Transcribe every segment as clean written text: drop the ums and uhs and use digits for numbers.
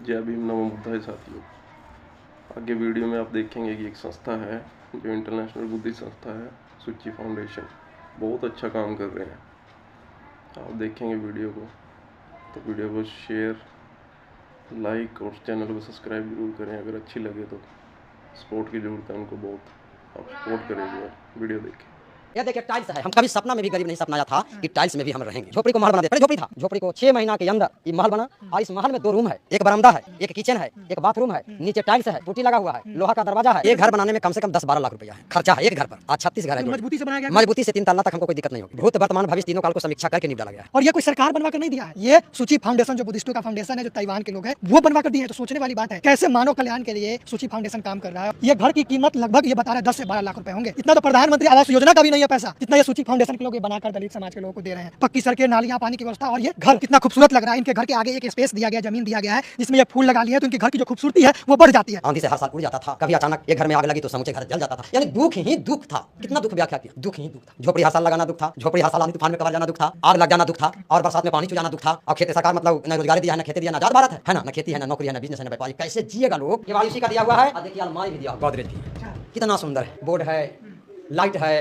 जय भीम नमो बुद्धाय साथियों। आगे वीडियो में आप देखेंगे कि एक संस्था है जो इंटरनेशनल बुद्धिस्ट संस्था है, सूची फाउंडेशन। बहुत अच्छा काम कर रहे हैं। आप देखेंगे वीडियो को तो वीडियो को शेयर, लाइक और चैनल को सब्सक्राइब जरूर करें। अगर अच्छी लगे तो सपोर्ट की ज़रूरत है उनको बहुत। आप सपोर्ट करें एक बार, वीडियो देखें। यह देखिए टाइल्स है। हम कभी सपना में भी गरीब नहीं सपनाया था कि टाइल्स में भी हम रहेंगे। झोपड़ी को महल बना दे। पहले झोपड़ी था, झोपड़ी को 6 महीना के अंदर ये महल बना और इस महल में 2 रूम है, एक बरामदा है, एक किचन है, एक बाथरूम है, नीचे टाइल्स है, पुट्टी लगा हुआ है, लोहा का दरवाजा है। एक घर बनाने में कम से कम 10-12 लाख रुपया है खर्चा है एक घर पर। आज 36 घर है। मजबूती से बनाया गया, मजबूती से 3 तल्ला तक हमको कोई दिक्कत नहीं होगी। भूत वर्तमान भविष्य तीनों काल को समीक्षा करके निपटा गया है। और ये कोई सरकार बनवा कर नहीं दिया है, ये सूची फाउंडेशन जो बुद्धिस्टों का फाउंडेशन है, जो ताइवान के लोग हैं वो बनवा कर दिए हैं। तो सोचने वाली बात है कैसे मानव कल्याण के लिए सूची फाउंडेशन काम कर रहा है। ये घर की कीमत लगभग ये बता रहा है 10 से 12 लाख रुपए होंगे। इतना तो प्रधानमंत्री आवास योजना का भी नहीं है पैसा, जितना ये सूची फाउंडेशन के लोग बनाकर दलित समाज के लोगों को दे रहे हैं। पक्की सड़कें, नालियां, पानी की व्यवस्था। और ये घर कितना खूबसूरत लग रहा है। इनके घर के आगे एक स्पेस दिया गया, जमीन दिया गया है जिसमें ये फूल लगा लिए, तो इनके घर की जो खूबसूरती है वो बढ़ जाती है। आंधी से हर साल उड़ जाता था, कभी अचानक एक घर में आग लगी तो समूचे घर जल जाता था। यानी दुख ही दुख था। कितना दुख व्याख्या किया, दुख ही दुख था। झोपड़ी हर साल लगाना दुख था, झोपड़ी हर साल आंधी तूफान में कवर जाना दुख था, आग लग जाना दुख था, और बरसात में पानी चुजाना दुख था। और खेती सरकार मतलब न रोजगारी दिया है, न खेती दिया, न आजाद भारत है ना, न खेती है, न नौकरी है, न बिजनेस है, न व्यापारी। कैसे जिएगा लोग। ये उसी का दिया हुआ है। देखिए अलमारी भी दिया, गोदरेज भी कितना सुंदर है। बोर्ड है, लाइट है,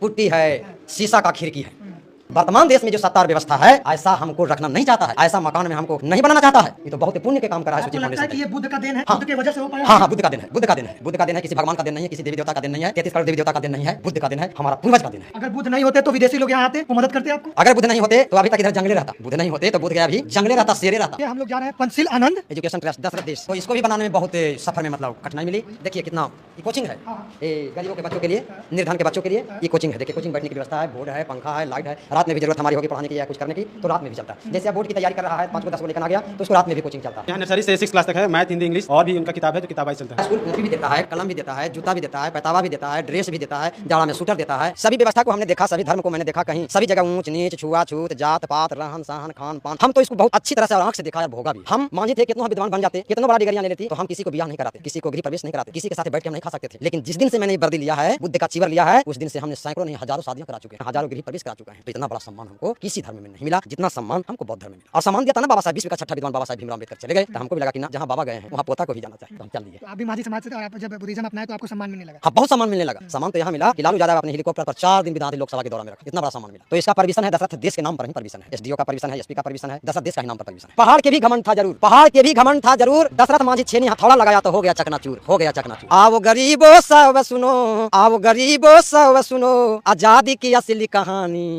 पुट्टी है, शीशा का खिड़की है। वर्तमान देश में जो सत्ता और व्यवस्था है, ऐसा हमको रखना नहीं चाहता है, ऐसा मकान में हमको नहीं बनाना चाहता है। ये तो बहुत पुण्य के काम कर रहा है सूची फाउंडेशन। कि ये बुद्ध का देन है, हाँ। बुद्ध की वजह से हो पाया। हाँ, बुद्ध का दिन है, बुद्ध का दिन है, बुद्ध का दिन है। किसी भगवान का दिन नहीं है, किसी देवी देवता का दिन नहीं है, 33 करोड़ देवी देवता का दिन नहीं है। बुद्ध का दिन है, हमारा पूर्वज का दिन है। अगर बुद्ध नहीं होते तो विदेशी लोग यहाँ आते, वो मदद करते आपको। अगर बुद्ध नहीं होते तो अभी तक इधर जंगले रहता। बुद्ध नहीं होते तो बुद्ध गया भी जंगले रहता, शेरे रहता। हम लोग जा रहे हैं पंचशील आनंद एजुकेशन ट्रस्ट दशरथ देश। तो इसको भी बनाने में बहुत सफर में मतलब कठिनाई मिली। देखिए कितना ये कोचिंग है, ये गरीबों के बच्चों के लिए, निर्धन के बच्चों के लिए ये कोचिंग है। देखिए कोचिंग बैठने की व्यवस्था है, बोर्ड है, पंखा है, लाइट है। रात में भी जरूरत हमारी होगी पढ़ाने की या कुछ करने की तो रात में भी चलता है। जैसे आप बोर्ड की तैयारी कर रहा है, 5 को 10 को लेकर आ गया तो उसको रात में भी कोचिंग चलता है। यहाँ नर्सरी से 6 क्लास तक है, मैथ, हिंदी, इंग्लिश और भी उनका किताब है जो किताब वाइज चलता है। स्कूल कॉपी भी देता है, कलम भी देता है, जूता भी देता है, पैतावा भी देता है, ड्रेस भी देता है, जाड़ा में सूटर देता है। सभी व्यवस्था को हमने देखा, सभी धर्म को मैंने देखा। कहीं सभी जगह ऊंच नीच, छुआछूत, जात पात, रहन सहन, खान पान, हम तो इसको बहुत अच्छी तरह से आंख से देखा और भोगा भी। हम मांझी थे, कितना विद्वान बन जाते, कितना बड़ा डिग्रियां ले लेती, तो हम किसी को ब्याह नहीं कराते, किसी को गृह प्रवेश नहीं कराते, किसी के साथ बैठ के हम नहीं खा सकते थे। लेकिन जिस दिन से मैंने वर्दी लिया है, बुद्ध का चीवर लिया है, उस दिन से हमने सैकड़ों नहीं हजारों शादियां करा चुके हैं, हजारों गृह प्रवेश करा चुके हैं। तो इतना बड़ा सम्मान हमको किसी धर्म में नहीं मिला जितना सम्मान हमको बौद्ध धर्म में मिला। और सम्मान दिया था ना बाबा साहब, विश्व का छठा विद्वान बाबा साहब भीमराव अम्बेडकर चले गए तो हमको भी लगा कि ना जहां बाबा गए हैं वहां पोता को भी जाना चाहिए, तो हम चल दिए। अभी माझी समाज से आप जब बुद्धिज्म अपनाए तो आपको सम्मान मिलने लगा। हाँ, बहुत सम्मान मिलने लगा। सम्मान तो यहाँ मिला कि लालू यादव अपने हेलीकॉप्टर पर 4 दिन विधानसभा लोकसभा के दौरा में रखा, इतना बड़ा सम्मान मिला। तो इसका परमिशन है दशरथ देश के नाम पर ही परमिशन है, एसडीओ का परमिशन है, एसपी का परमिशन है, दशरथ देश का ही नाम पर परमिशन है। पहाड़ के भी घमंड था जरूर, पहाड़ के भी घमंड था जरूर। दशरथ मांझी छेनी हथौड़ा लगाया तो हो गया चकनाचूर, हो गया चकनाचूर। आओ गरीबो सब सुनो, आओ गरीबो सब सुनो, आजादी की असली कहानी।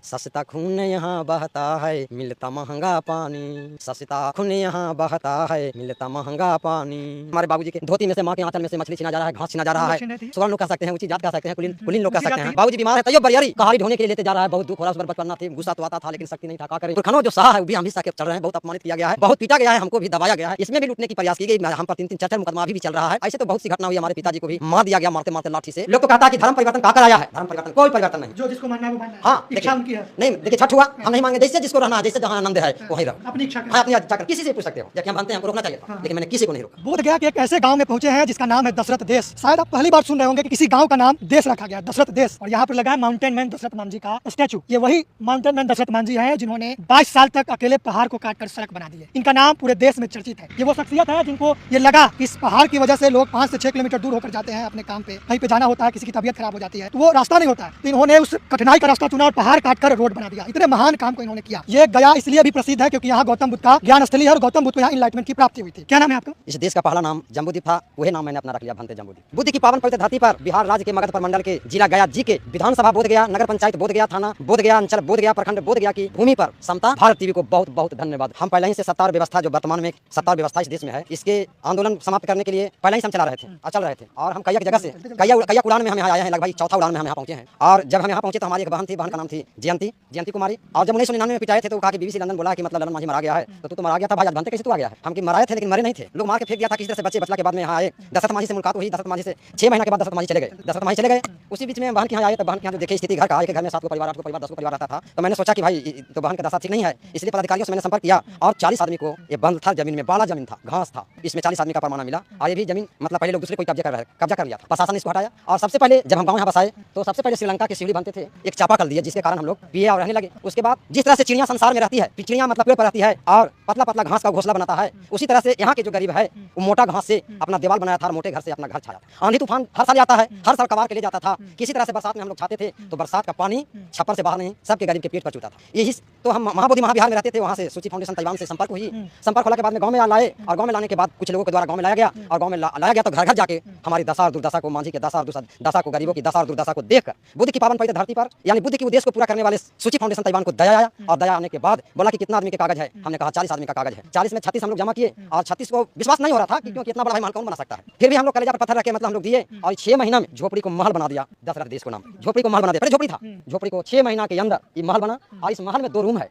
सस्ता खून यहाँ बहता है, मिलता महंगा पानी। सस्ता खून यहाँ बहता है, मिलता महंगा पानी। हमारे बाबूजी के धोती में से, माँ के आंचल में से मछली छीना जा रहा है, घास छीना जा रहा है। स्वर्ण लोग कह सकते हैं, ऊंची जात कह सकते हैं, कुलीन लोग कह सकते हैं। बाबूजी बीमार है, तैयब बरियारी कहानी ढोने के लिए लेते जा रहा है। बहुत दुख हो रहा है, उस पर बचपन थे, गुस्सा तो आता था लेकिन शक्ति नहीं था, क्या करें। पुरखनों जो सहा है वो भी हम ही सह के चल रहे हैं। बहुत अपमानित किया गया है, बहुत पीटा गया है, हमको भी दबाया गया है, इसमें भी लूटने की प्रयास की गई। हम पर 3-3 4-4 मुकदमा अभी भी चल रहा है। ऐसे तो बहुत सी घटना हुई। हमारे पिताजी को भी मार दिया गया, मारते मारते लाठी से। लोग तो कहता है कि धर्म परिवर्तन क्या कराया है, धर्म परिवर्तन कोई परिवर्तन नहीं। जो जिसको मानना है वो मानना है। हाँ, इच्छा उनकी है। नहीं देखिए छठ हुआ, हम नहीं मांगे, जैसे जिसको रहना है, जैसे जहाँ आनंद है वहीं रहो, अपनी इच्छा हाँ अपनी इच्छा कर। किसी से पूछ सकते हो, जबकि हम मानते हैं हमको रोकना चाहिए था, लेकिन मैंने किसी को नहीं रोका। बोध गया कि एक ऐसे गांव में पहुंचे हैं जिसका नाम है दशरथ देश। शायद आप पहली बार सुन रहे होंगे कि किसी गांव का नाम देश रखा गया, दशरथ देश। और यहाँ पर लगा है माउंटेन मैन दशरथ मांझी का स्टैचू। ये वही माउंटेन मैन दशरथ मांझी है जिन्होंने 22 साल तक अकेले पहाड़ को काटकर सड़क बना दी है। इनका नाम पूरे देश में चर्चित है। ये वो शख्सियत है जिनको ये लगा कि इस पहाड़ की वजह से लोग 5 से 6 किलोमीटर दूर होकर जाते हैं अपने काम पे, कहीं पे जाना होता है, किसी की तबीयत खराब हो जाती है तो वो रास्ता नहीं होता है। तो इन्होंने उस कठिनाई का रास्ता चुना और पहाड़ काटकर रोड बना दिया। इतने महान काम को इन्होंने किया। ये गया इसलिए भी प्रसिद्ध है क्योंकि यहाँ गौतम बुद्ध का ज्ञान स्थली है और गौतम बुद्ध को यहाँ इनलाइटमेंट की प्राप्ति हुई थी। क्या नाम है आपका? इस देश का पहला नाम जम्बूद्वीप था, वही नाम मैंने अपना रख लिया, भंते जम्बूद्वीप। बुद्ध की पावन पवित्र धरती पर बिहार राज्य के मगध प्रमंडल के जिला गया जी के विधानसभा बोध गया, नगर पंचायत बोध गया, थाना बोध गया, अंचल बोध गया, प्रखंड बोध गया की भूमि पर समता भारत टीवी को बहुत बहुत धन्यवाद। हम पहले ही से सत्ता और व्यवस्था जो वर्तमान में सत्ता और व्यवस्था इस देश में है, इसके आंदोलन समाप्त करने के लिए पहले ही हम चला रहे थे, चल रहे थे। और हम कई जगह से कई उड़ान में हम यहाँ आए हैं, लगभग 4था उड़ान में हम यहाँ पहुंचे हैं। और जब हम यहाँ पहुंचे तो हमारी एक बहन थी, बहन का नाम थी जयंती कुमारी। और जब 1999 में पिटाए थे तो कहा कि बीबीसी लंदन बोला कि मतलब ललन मांझी मारा गया है, तो तू तो मारा गया था भाई, आज भंते कैसे तू आ गया है। हम कि मराए थे लेकिन मरे नहीं थे, लोग मार के फेंक दिया था किसी तरह से बचे। बचला के बाद में यहाँ आए, दशरथ मांझी से मुलाकात हुई। दशरथ मांझी से 6 महीना के बाद दशरथ मांझी चले गए, दशरथ मांझी चले गए। उसी बीच में बहन के यहाँ आए तो बहन के यहाँ जो देखे स्थिति घर का, एक घर में 7 परिवार, 8 परिवार, 10 परिवार रहता था। तो मैंने सोचा कि भाई तो बहन का दशा ठीक नहीं है, इसलिए पदाधिकारियों से मैंने संपर्क किया और 40 आदमी को ये बंद था जमीन में, बड़ा जमीन था, घास था, इसमें 40 आदमी का परमाना मिला। और ये भी जमीन मतलब पहले लोग दूसरे कोई कब्जा कर लिया था, प्रशासन इसको हटाया। और सबसे पहले जब हम गाँव यहाँ बसाए तो सबसे पहले श्रीलंका के सीढ़ी बनते थे, एक चापाकल दिए जिसके कारण हम लोग पिए और रहने लगे। उसके बाद जिस तरह से चिड़िया संसार में रहती है, चिड़िया मतलब पेड़ पर रहती है और पतला पतला घास का घोंसला बनाता है, उसी तरह से यहाँ के जो गरीब है वो मोटा घास से अपना देवाल बनाया था और मोटे घर से अपना घर छाया। आंधी तूफान हर साल आता है, हर साल कबार के ले जाता था। किसी तरह से बरसात में हम लोग छाते थे तो बरसात का पानी छप्पर से बाहर नहीं, सबके गरीब के पेट पर चुता था। यही तो हम महाबोधि महाविहार में रहते थे। वहाँ से सूची फाउंडेशन ताइवान से संपर्क हुई। संपर्क होने के बाद में गाँव में लाए और गाँव में लाने के बाद कुछ लोगों के द्वारा गाँव में लाया गया और गाँव में लाया गया तो घर घर जाके हमारी दशा और दुर्दशा को, मांझी के दशा और दशा को, गरीबों की दशा और दुर्दशा को देखकर बुद्ध की पावन पवित्र धरती पर यानी बुद्ध के उद्देश्य को पूरा करने वाले सूची फाउंडेशन ताइवान को दया आया। और दया आने के बाद बोला कि कितना आदमी के कागज है। हमने कहा 40 आदमी का कागज है। 40 में 36 हम लोग जमा किए और 36 को विश्वास नहीं हो रहा था कि क्योंकि इतना बड़ा महल कौन बना सकता है। फिर भी हम लोग कलेजा पर पत्थर रखे, मतलब हम लोग दिए और 6 महीना में झोपड़ी को महल बना दिया। दशरथ देश को नाम झोपड़ी को महल बना दिया। पहले झोपड़ी था, झोपड़ी को 6 महीना के अंदर ये महल बना। और इस महल में 2 रूम है,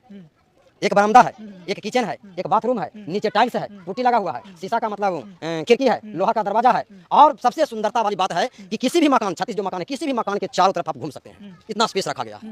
एक बरामदा है, एक किचन है, एक बाथरूम है, नीचे टाइल्स है, पुट्टी लगा हुआ है, शीशा का मतलब खिड़की है, लोहा का दरवाजा है। और सबसे सुंदरता वाली बात है कि किसी भी मकान, 36 जो मकान है, किसी भी मकान के चारों तरफ आप घूम सकते हैं। इतना स्पेस रखा गया है,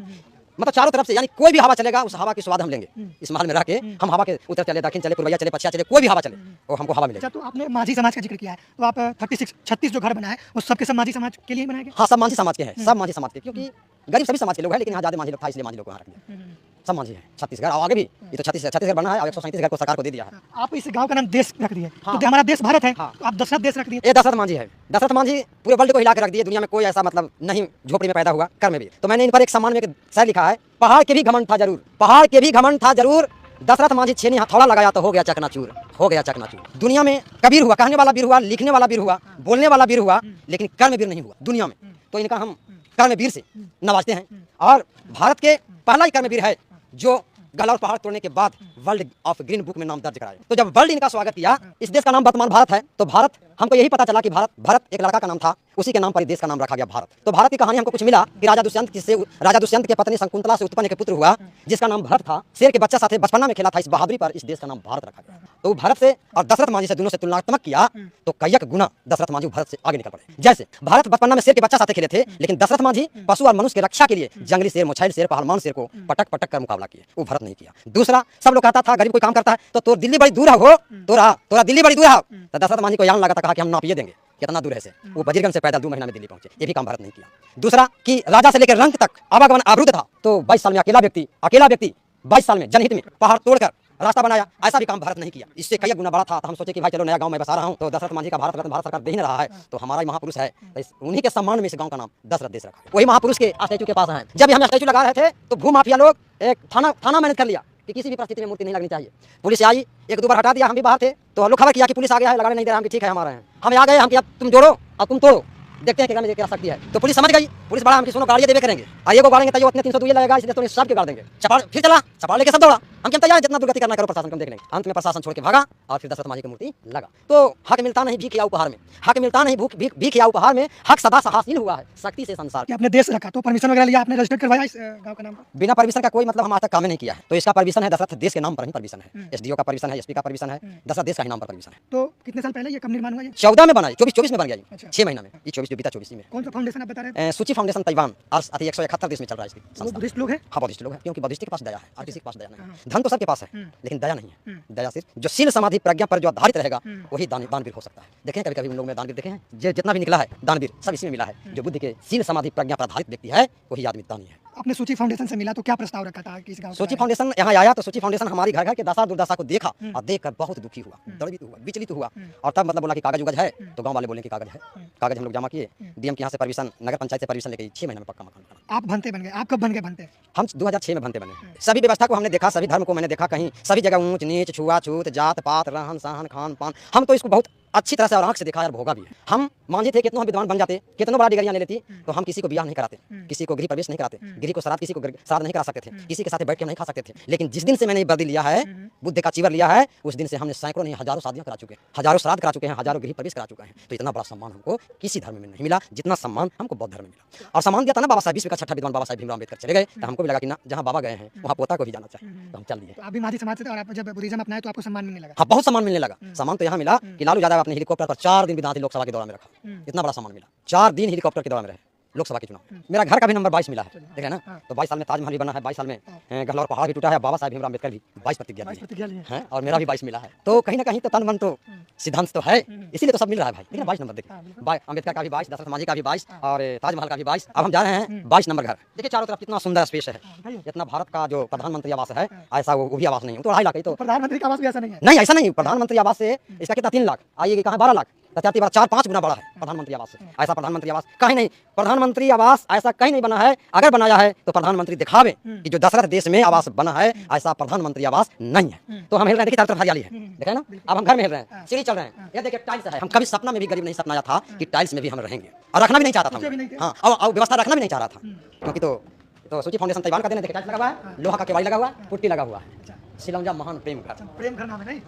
मतलब चारों तरफ से, यानी कोई भी हवा चलेगा उस हवा की स्वाद हम लेंगे। इस महल में रह के हम हवा के उत्तर चले, दक्षिण चले, पूर्वैया चले, पश्चिम चले, कोई भी हवा चले वो हमको हवा मिलेगी। अच्छा, तो आपने माझी समाज का जिक्र किया है, तो आप 36 जो घर बनाए वो सबके सब माझी समाज के लिए बनाए गए? हाँ, सब मांझी समाज के हैं, सब मांझी समाज के, क्योंकि गरीब सभी समाज के लोग हैं, लेकिन यहाँ ज्यादा मांझी लोग था इसलिए मांझी लोग को यहाँ रख दिया। सब मांझी है 36 घर, और आगे भी ये तो 36 घर बना है और 137 घर को सरकार को दे दिया है। आप इस गांव का नाम देश रख दिए, तो हमारा देश भारत है, तो आप दशरथ देश रख दिए। ये दशरथ मांझी है। दशरथ मांझी पूरे वर्ल्ड को हिला के रख दिए। दुनिया में कोई ऐसा मतलब नहीं झोपड़ी में पैदा हुआ, कर में भी। तो मैंने इन पर एक सम्मान में एक शायर लिखा है, पहाड़ के भी घमंड था जरूर, पहाड़ के भी घमंड था जरूर, दशरथ मांझी छेनी हथौड़ा लगाया तो हो गया चकनाचूर, हो गया चकनाचूर। दुनिया में कबीर हुआ, कहने वाला वीर हुआ, लिखने वाला वीर हुआ, बोलने वाला वीर हुआ, लेकिन कर्म वीर नहीं हुआ दुनिया में। तो इनका हम कर्म वीर से नवाजते हैं। और भारत के पहला ही कर्म वीर है जो गहलौर पहाड़ तोड़ने के बाद वर्ल्ड ऑफ ग्रीन बुक में नाम दर्ज कराया। तो जब वर्ल्ड इनका स्वागत किया, इस देश का नाम वर्तमान भारत है। तो भारत, हमको यही पता चला कि भारत एक लड़का का नाम था, उसी के नाम पर देश का नाम रखा गया भारत। तो भारत की कहानी हमको कुछ मिला कि राजा दुष्यंत के पत्नी शकुंतला से उत्पन्न एक पुत्र हुआ जिसका नाम भरत था। शेर के बच्चा साथे बचपना में खेला था, इस बहादुरी पर इस देश का नाम भारत रखा गया। तो भारत से और दशरथ मांझी से दोनों से तुलनात्मक किया तो कईक गुना दशरथ मांझी भारत से आगे निकल पड़े। जैसे भारत बचपना में शेर के बच्चा साथे खेले थे, लेकिन दशरथ मांझी पशु और मनुष्य की रक्षा के लिए जंगली शेर, मुछैल शेर, पहलवान शेर को पटक पटक कर मुकाबला किए, वो भारत नहीं किया। दूसरा, सब लोग कहता था गरीब कोई काम करता है तो तोर दिल्ली बड़ी दूर हो, तोरा दिल्ली बड़ी दूर हो। तो दशरथ मांझी को यहाँ लगा था, कहा कि हम नापिए देंगे कितना दूर है से। वो वजीरगंज से पैदल 2 महीना में दिल्ली पहुंचे, ये भी काम भारत नहीं किया। दूसरा कि राजा से लेकर रंग तक आवागमन अवरुद्ध था, तो 22 साल में अकेला व्यक्ति 22 साल में जनहित में पहाड़ तोड़कर रास्ता बनाया, ऐसा भी काम भारत नहीं किया। इससे कई गुना बड़ा था। तो हम सोचे कि भाई चलो नया गांव में बसा रहा हूं, तो दशरथ मांझी का भारत रत्न भारत सरकार दे ही रहा है, तो हमारा ही महापुरुष है, तो उन्हीं के सम्मान में इस गांव का नाम दशरथ देश रखा। वही महापुरुष के स्टैचू के पास है। जब हम स्टैचू लगा रहे थे तो भू माफिया लोग एक थाना मैनेज कर लिया कि किसी भी परिस्थिति में मूर्ति नहीं लगनी चाहिए। पुलिस आई, 1-2 बार हटा दिया, हम भी बाहर थे, तो हम लोग खबर किया कि पुलिस आ गया है, लगाने नहीं दे रहा। हम ठीक है, हमारे हैं, हम आ गए, हम किया तुम जोड़ो और तुम तोड़ो, देखते हैं क्या में क्या सकती है। तो पुलिस समझ गई, पुलिस बड़ा हम की सुनो गाड़ियां देवे करेंगे, आइए को गाड़ेंगे तो इतने 302 लगेगा, इसलिए तो सब के गाड़ देंगे। फिर चला चपाड़ लेके सब दौड़ा, हम क्या तैयार जितना दुर्गति करना करो, प्रशासन को देख लेंगे। अंत में प्रशासन छोड़ के भागा और फिर दशरथ मांझी की मूर्ति लगा। तो हक मिलता नहीं भीख या उपहार में, हक मिलता नहीं भीख या उपहार में, हक सदा हासिल हुआ है शक्ति से संसार। आपने देश रखा तो परमिशन वगैरह लिया, आपने रजिस्टर करवाया इस गांव का नाम? बिना परमिशन का कोई मतलब हम आज तक काम नहीं किया है। तो इसका परमिशन है दशरथ देश के नाम पर ही परमिशन है, SDO का परमिशन है, SP का परमिशन है, दशरथ देश का ही नाम पर परमिशन है। तो कितने साल पहले ये कब निर्माण हुआ? 14 में बना, 24 में बन गया, 6 महीना में, ये 24 जो बीता 24 में। कौन सा फाउंडेशन आप बता रहे हैं? सूची फाउंडेशन ताइवान, और 171 देश में चल रहा है इसकी संस्था। बुद्धिस्ट लोग हैं? हाँ, बुद्धिस्ट लोग हैं, क्योंकि बुद्धिस्ट के पास दया है और किसी के पास दया नहीं है। धन तो सबके पास है, लेकिन दया नहीं है। दया सिर्फ जो शील समाधि प्रज्ञा पर जो आधारित रहेगा वही दानवीर हो सकता है। देखें कभी कभी उन लोगों में दानवीर देखे हैं, जितना भी निकला है दानवीर सब इसी में मिला है। जो बुद्धि के शील समाधि प्रज्ञा पर आधारित व्यक्ति है वही आदमी दानी है। आपने सूची फाउंडेशन से मिला तो क्या प्रस्ताव रखा था कि इस गांव? सूची फाउंडेशन यहाँ आया तो सूची फाउंडेशन हमारी घर घर के दशा दुर्दशा को देखा और देखकर बहुत दुखी हुआ, द्रवित हुआ, विचलित हुआ। और तब मतलब बोला कि कागज उगज है, तो गांव वाले बोले कि कागज है। कागज हम लोग जमा किए, DM के यहाँ से परमिशन, नगर पंचायत से परमिशन लेके 6 महीने में पक्का मकान बना। आप भंते बन गए? आप कब बन गए भंते? हम 2006 में भंते बने। सभी व्यवस्था को हमने देखा, सभी धर्म को मैंने देखा, कहीं सभी जगह ऊंच नीच, छुआछूत, जात पात, रहन सहन, खान पान, हम तो इसको बहुत अच्छी तरह से और आंख से देखा और भोगा भी है। हम मांझी थे, कितनों हम विद्वान बन जाते, कितनों बड़ा डिग्रियां ले लेती, तो हम किसी को ब्याह नहीं कराते, किसी को गृह प्रवेश नहीं कराते, गृह को श्राद्ध किसी को श्राद्ध नहीं करा सकते थे, किसी के साथ बैठ के नहीं खा सकते थे। लेकिन जिस दिन से मैंने वर्दी लिया है, बुद्ध का चीवर लिया है, उस दिन से हमने सैकड़ों नहीं हजारों शादियां करा चुके हैं, हजारों श्राद्ध करा चुके हैं, हजारों गृह प्रवेश करा चुके हैं। तो इतना बड़ा सम्मान हमको किसी धर्म में नहीं मिला जितना सम्मान हमको बौद्ध धर्म में मिला। और सम्मान दिया था ना बाबा साहब, विश्व का छठा विद्वान बाबा साहब भीमराव अम्बेडकर चले गए, तो हमको भी लगा कि ना जहाँ बाबा गए हैं वहाँ पोता को भी जाना चाहिए, तो हम चल दिए। तो अभी माझी समाज से और आप जब बुद्धिज्म अपनाए तो आपको सम्मान मिलने लगा? हाँ, बहुत सम्मान मिलने लगा। सम्मान तो यहाँ मिला कि लालू यादव अपने हेलीकॉप्टर पर 4 दिन विधानसभा लोकसभा के दौरान में रखा, इतना बड़ा सम्मान मिला। 4 दिन हेलीकॉप्टर के दौरान में रहे लोकसभा के चुनाव। मेरा घर का भी नंबर 22 मिला है, देख रहे ना। तो 22 साल में ताजमहल भी बना है, 22 साल में गहलौर पहाड़ भी टूटा है, बाबा साहब भीमराव अम्बेडकर भी 22 प्रतिज्ञा ली है, और मेरा भी 22 मिला है। तो कहीं ना कहीं तो तन मन तो सिद्धांत तो है, इसीलिए तो सब मिल रहा है भाई। लेकिन 22 नंबर देखिए, अम्बेडकर का भी 22, दशरथ मांझी का भी 22 और ताजमहल का भी 22। अब हम जा रहे हैं 22 नंबर घर। देखिए चारों तरफ कितना सुंदर स्पेस है, इतना भारत का जो प्रधानमंत्री आवास है ऐसा वो भी आवास नहीं है। तो 2.5 लाख ही तो प्रधानमंत्री का आवास भी ऐसा नहीं है। नहीं, ऐसा नहीं। प्रधानमंत्री आवास से इसका कितना 3 लाख, आइए कहाँ 12 लाख, 4-5 गुना बड़ा है प्रधानमंत्री आवास से। ऐसा प्रधानमंत्री आवास कहीं नहीं, प्रधानमंत्री आवास ऐसा कहीं नहीं बना है। अगर बनाया है तो प्रधानमंत्री दिखावे कि जो दशरथ देश में आवास बना है ऐसा प्रधानमंत्री आवास नहीं है। तो हम हिल रहे हैं, देखिए चारों तरफ हरियाली है, देखे ना। अब हम घर में हिल रहे हैं, सीढ़ी चल रहे हैं, ये देखिए टाइल्स है। हम कभी सपना में भी गरीब नहीं सपनाया था कि टाइल्स में भी हम रहेंगे, और रखना भी नहीं चाहता था। हाँ, और व्यवस्था रखना भी नहीं चाह रहा था, क्योंकि तो सूची फाउंडेशन तैवान का दिन है। देखिए टाइल्स लगा हुआ है, लोहा का केवाड़ी लगा हुआ है, पुट्टी लगा हुआ है, सिलौंजा महान प्रेम घर, प्रेम घर नाम है नहीं,